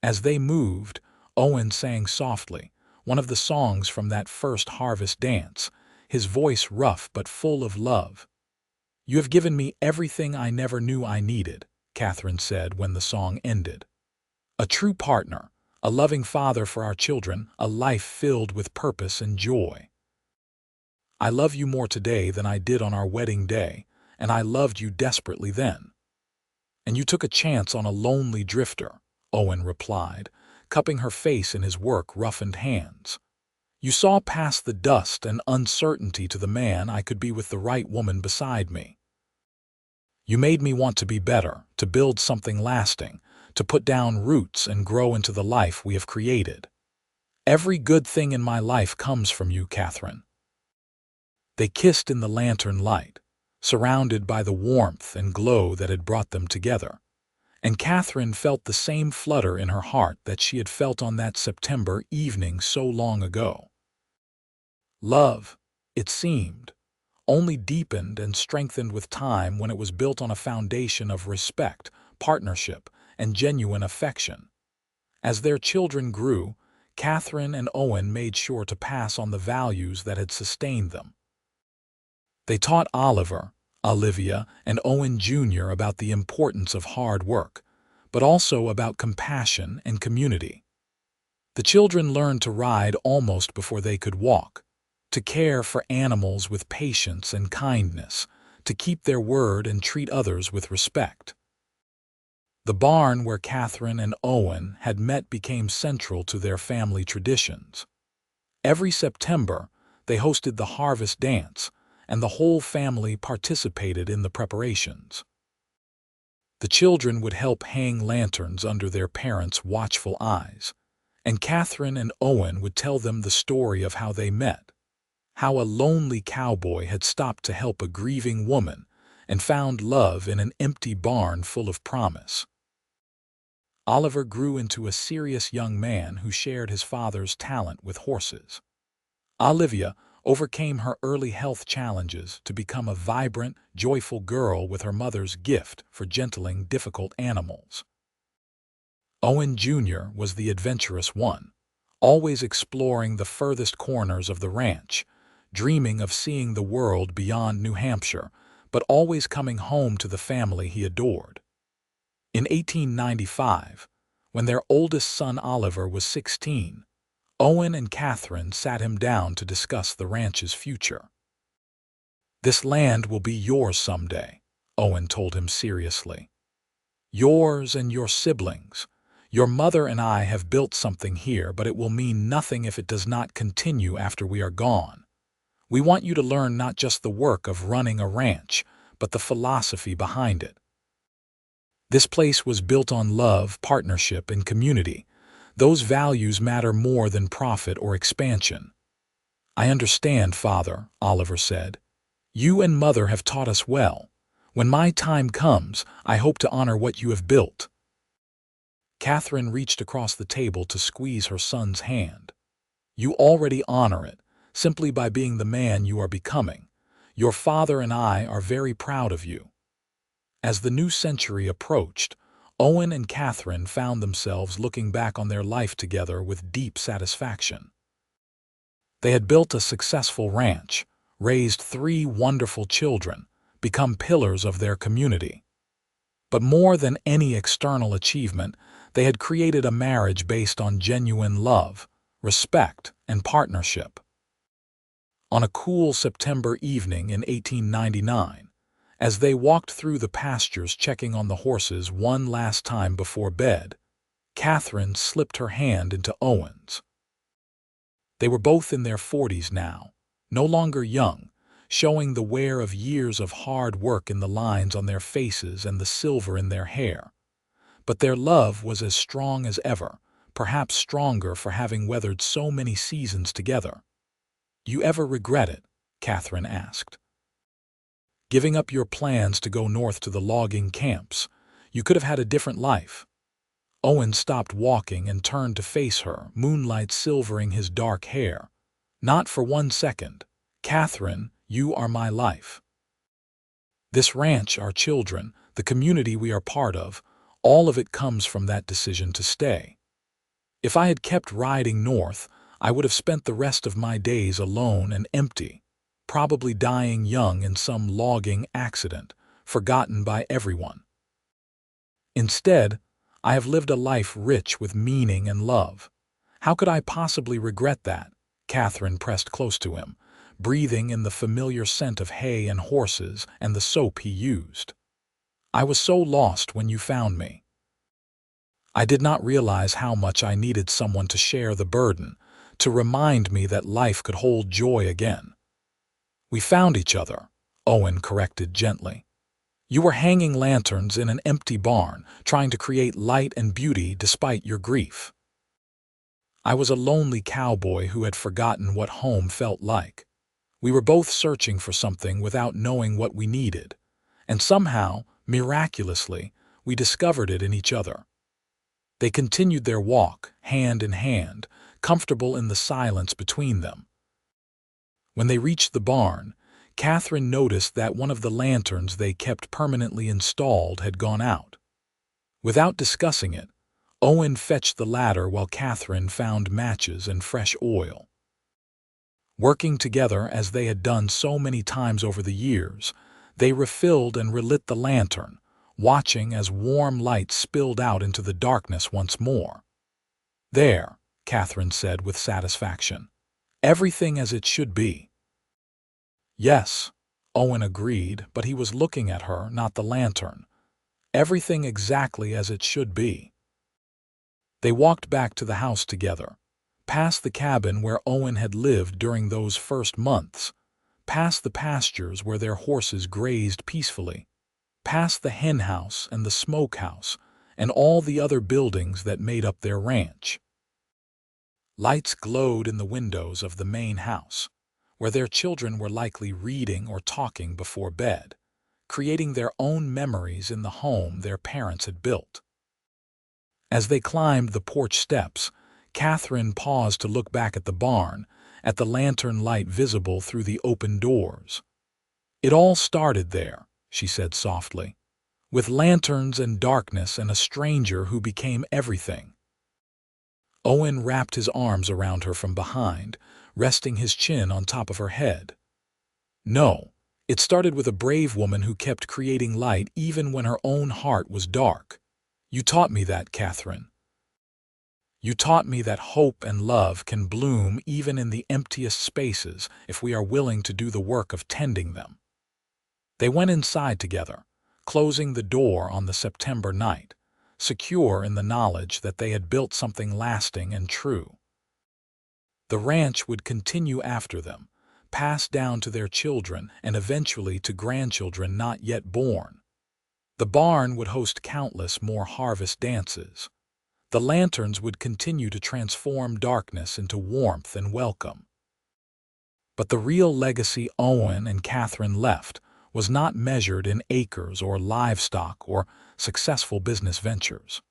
As they moved, Owen sang softly, one of the songs from that first harvest dance, his voice rough but full of love. "You have given me everything I never knew I needed," Katherine said when the song ended. "A true partner, a loving father for our children, a life filled with purpose and joy. I love you more today than I did on our wedding day, and I loved you desperately then." "And you took a chance on a lonely drifter," Owen replied, cupping her face in his work-roughened hands. "You saw past the dust and uncertainty to the man I could be with the right woman beside me. You made me want to be better, to build something lasting, to put down roots and grow into the life we have created. Every good thing in my life comes from you, Katherine." They kissed in the lantern light, surrounded by the warmth and glow that had brought them together, and Katherine felt the same flutter in her heart that she had felt on that September evening so long ago. Love, it seemed, only deepened and strengthened with time when it was built on a foundation of respect, partnership, and genuine affection. As their children grew, Katherine and Owen made sure to pass on the values that had sustained them. They taught Oliver, Olivia, and Owen Jr. about the importance of hard work, but also about compassion and community. The children learned to ride almost before they could walk, to care for animals with patience and kindness, to keep their word and treat others with respect. The barn where Katherine and Owen had met became central to their family traditions. Every September, they hosted the harvest dance, and the whole family participated in the preparations. The children would help hang lanterns under their parents' watchful eyes, and Katherine and Owen would tell them the story of how they met, how a lonely cowboy had stopped to help a grieving woman and found love in an empty barn full of promise. Oliver grew into a serious young man who shared his father's talent with horses. Olivia overcame her early health challenges to become a vibrant, joyful girl with her mother's gift for gentling difficult animals. Owen Jr. was the adventurous one, always exploring the furthest corners of the ranch, dreaming of seeing the world beyond New Hampshire, but always coming home to the family he adored. In 1895, when their oldest son Oliver was 16, Owen and Katherine sat him down to discuss the ranch's future. "This land will be yours someday," Owen told him seriously. "Yours and your siblings. Your mother and I have built something here, but it will mean nothing if it does not continue after we are gone. We want you to learn not just the work of running a ranch, but the philosophy behind it. This place was built on love, partnership, and community. Those values matter more than profit or expansion." "I understand, Father," Oliver said. "You and Mother have taught us well. When my time comes, I hope to honor what you have built." Katherine reached across the table to squeeze her son's hand. "You already honor it, simply by being the man you are becoming. Your father and I are very proud of you." As the new century approached, Owen and Katherine found themselves looking back on their life together with deep satisfaction. They had built a successful ranch, raised 3 wonderful children, become pillars of their community. But more than any external achievement, they had created a marriage based on genuine love, respect, and partnership. On a cool September evening in 1899, as they walked through the pastures checking on the horses one last time before bed, Katherine slipped her hand into Owen's. They were both in their 40s now, no longer young, showing the wear of years of hard work in the lines on their faces and the silver in their hair. But their love was as strong as ever, perhaps stronger for having weathered so many seasons together. "You ever regret it?" Katherine asked. "Giving up your plans to go north to the logging camps. You could have had a different life." Owen stopped walking and turned to face her, moonlight silvering his dark hair. "Not for one second. Katherine, you are my life. This ranch, our children, the community we are part of, all of it comes from that decision to stay. If I had kept riding north, I would have spent the rest of my days alone and empty, probably dying young in some logging accident, forgotten by everyone. Instead, I have lived a life rich with meaning and love. How could I possibly regret that?" Katherine pressed close to him, breathing in the familiar scent of hay and horses and the soap he used. "I was so lost when you found me. I did not realize how much I needed someone to share the burden, to remind me that life could hold joy again." "We found each other," Owen corrected gently. "You were hanging lanterns in an empty barn, trying to create light and beauty despite your grief. I was a lonely cowboy who had forgotten what home felt like. We were both searching for something without knowing what we needed, and somehow, miraculously, we discovered it in each other." They continued their walk, hand in hand, comfortable in the silence between them. When they reached the barn, Katherine noticed that one of the lanterns they kept permanently installed had gone out. Without discussing it, Owen fetched the ladder while Katherine found matches and fresh oil. Working together as they had done so many times over the years, they refilled and relit the lantern, watching as warm light spilled out into the darkness once more. "There," Katherine said with satisfaction. "Everything as it should be." "Yes," Owen agreed, but he was looking at her, not the lantern. "Everything exactly as it should be." They walked back to the house together, past the cabin where Owen had lived during those first months, past the pastures where their horses grazed peacefully, past the hen house and the smoke house and all the other buildings that made up their ranch. Lights glowed in the windows of the main house, where their children were likely reading or talking before bed, creating their own memories in the home their parents had built. As they climbed the porch steps, Katherine paused to look back at the barn, at the lantern light visible through the open doors. "It all started there," she said softly, "with lanterns and darkness and a stranger who became everything." Owen wrapped his arms around her from behind, resting his chin on top of her head. "No, it started with a brave woman who kept creating light even when her own heart was dark. You taught me that, Katherine. You taught me that hope and love can bloom even in the emptiest spaces if we are willing to do the work of tending them." They went inside together, closing the door on the September night, secure in the knowledge that they had built something lasting and true. The ranch would continue after them, passed down to their children and eventually to grandchildren not yet born. The barn would host countless more harvest dances. The lanterns would continue to transform darkness into warmth and welcome. But the real legacy Owen and Katherine left was not measured in acres or livestock or successful business ventures.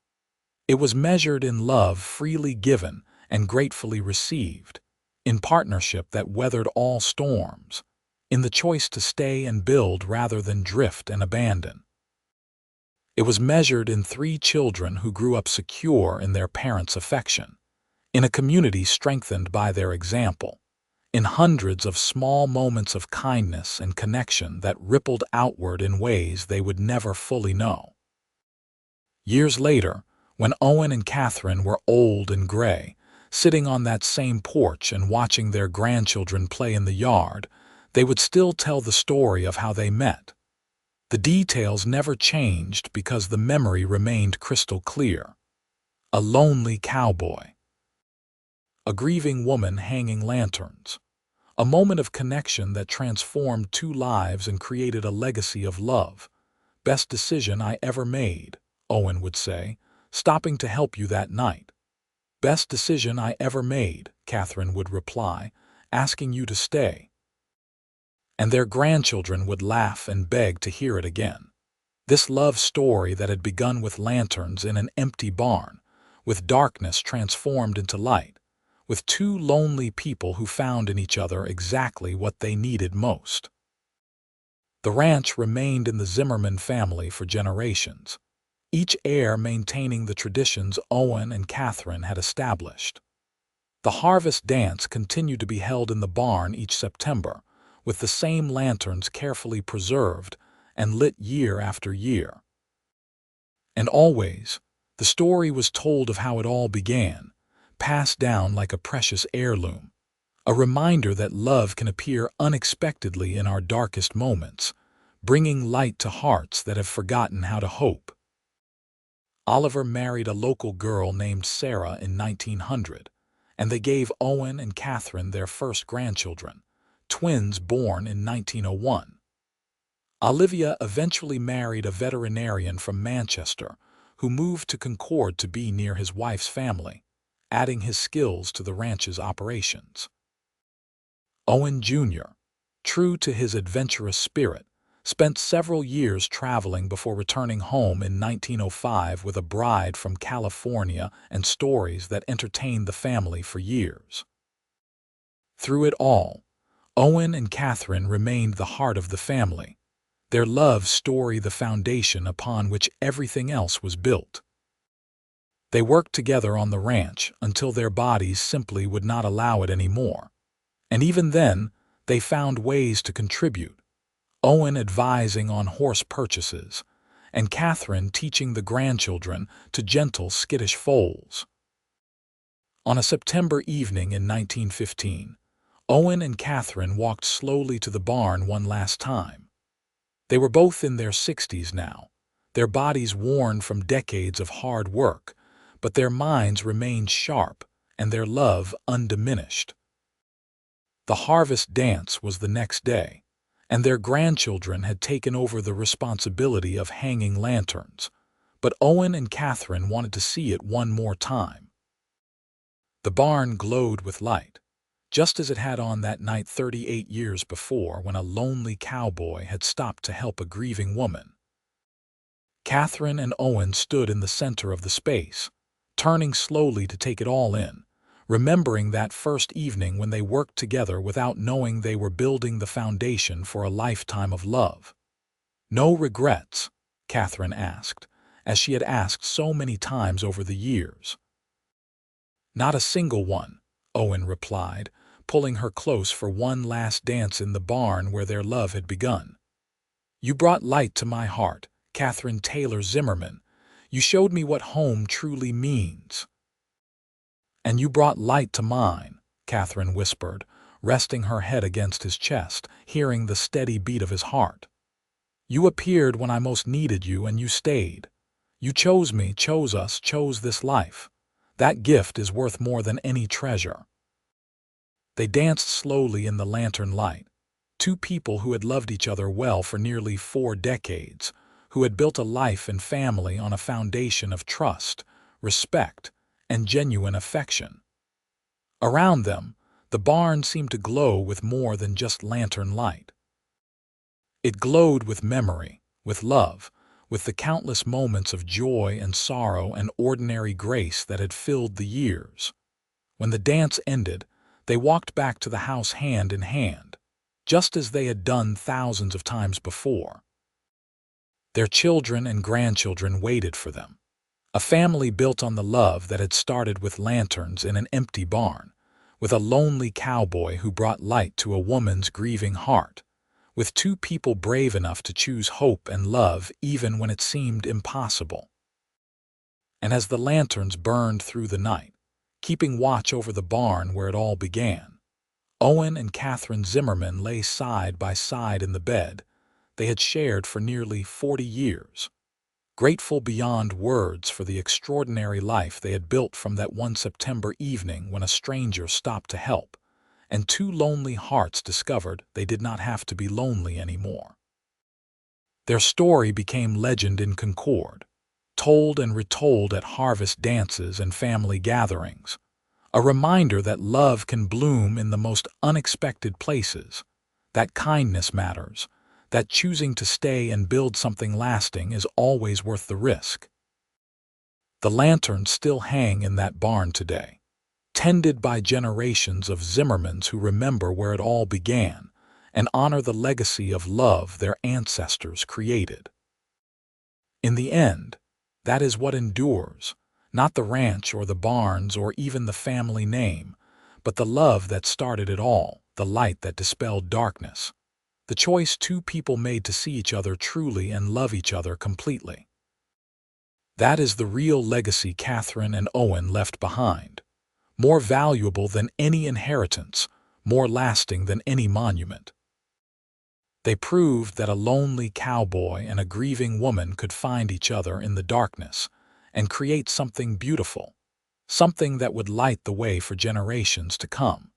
It was measured in love freely given and gratefully received, in partnership that weathered all storms, in the choice to stay and build rather than drift and abandon. It was measured in 3 children who grew up secure in their parents' affection, in a community strengthened by their example, in hundreds of small moments of kindness and connection that rippled outward in ways they would never fully know. Years later, when Owen and Katherine were old and gray, sitting on that same porch and watching their grandchildren play in the yard, they would still tell the story of how they met. The details never changed because the memory remained crystal clear. A lonely cowboy, a grieving woman hanging lanterns, a moment of connection that transformed 2 lives and created a legacy of love. "Best decision I ever made," Owen would say, stopping to help you that night. "Best decision I ever made," Katherine would reply, asking you to stay. And their grandchildren would laugh and beg to hear it again. This love story that had begun with lanterns in an empty barn, with darkness transformed into light, with 2 lonely people who found in each other exactly what they needed most. The ranch remained in the Zimmerman family for generations, each heir maintaining the traditions Owen and Katherine had established. The harvest dance continued to be held in the barn each September, with the same lanterns carefully preserved and lit year after year. And always, the story was told of how it all began, passed down like a precious heirloom, a reminder that love can appear unexpectedly in our darkest moments, bringing light to hearts that have forgotten how to hope. Oliver married a local girl named Sarah in 1900, and they gave Owen and Katherine their first grandchildren, twins born in 1901. Olivia eventually married a veterinarian from Manchester who moved to Concord to be near his wife's family, adding his skills to the ranch's operations. Owen Jr., true to his adventurous spirit, spent several years traveling before returning home in 1905 with a bride from California and stories that entertained the family for years. Through it all, Owen and Katherine remained the heart of the family, their love story the foundation upon which everything else was built. They worked together on the ranch until their bodies simply would not allow it anymore. And even then, they found ways to contribute, Owen advising on horse purchases, and Katherine teaching the grandchildren to gentle, skittish foals. On a September evening in 1915, Owen and Katherine walked slowly to the barn one last time. They were both in their 60s now, their bodies worn from decades of hard work, but their minds remained sharp and their love undiminished. The harvest dance was the next day, and their grandchildren had taken over the responsibility of hanging lanterns, but Owen and Katherine wanted to see it one more time. The barn glowed with light, just as it had on that night 38 years before when a lonely cowboy had stopped to help a grieving woman. Katherine and Owen stood in the center of the space, turning slowly to take it all in, remembering that first evening when they worked together without knowing they were building the foundation for a lifetime of love. "No regrets?" Katherine asked, as she had asked so many times over the years. "Not a single one," Owen replied, pulling her close for one last dance in the barn where their love had begun. "You brought light to my heart, Katherine Taylor Zimmerman. You showed me what home truly means." "And you brought light to mine," Katherine whispered, resting her head against his chest, hearing the steady beat of his heart. "You appeared when I most needed you, and you stayed. You chose me, chose us, chose this life. That gift is worth more than any treasure." They danced slowly in the lantern light, 2 people who had loved each other well for nearly 4 decades, who had built a life and family on a foundation of trust, respect, and genuine affection. Around them, the barn seemed to glow with more than just lantern light. It glowed with memory, with love, with the countless moments of joy and sorrow and ordinary grace that had filled the years. When the dance ended, they walked back to the house hand in hand, just as they had done thousands of times before. Their children and grandchildren waited for them. A family built on the love that had started with lanterns in an empty barn, with a lonely cowboy who brought light to a woman's grieving heart, with two people brave enough to choose hope and love even when it seemed impossible. And as the lanterns burned through the night, keeping watch over the barn where it all began, Owen and Katherine Zimmerman lay side by side in the bed they had shared for nearly 40 years, grateful beyond words for the extraordinary life they had built from that one September evening when a stranger stopped to help, and two lonely hearts discovered they did not have to be lonely anymore. Their story became legend in Concord, told and retold at harvest dances and family gatherings, a reminder that love can bloom in the most unexpected places, that kindness matters, that choosing to stay and build something lasting is always worth the risk. The lanterns still hang in that barn today, tended by generations of Zimmermans who remember where it all began and honor the legacy of love their ancestors created. In the end, that is what endures, not the ranch or the barns or even the family name, but the love that started it all, the light that dispelled darkness, the choice two people made to see each other truly and love each other completely. That is the real legacy Katherine and Owen left behind, more valuable than any inheritance, more lasting than any monument. They proved that a lonely cowboy and a grieving woman could find each other in the darkness and create something beautiful, something that would light the way for generations to come.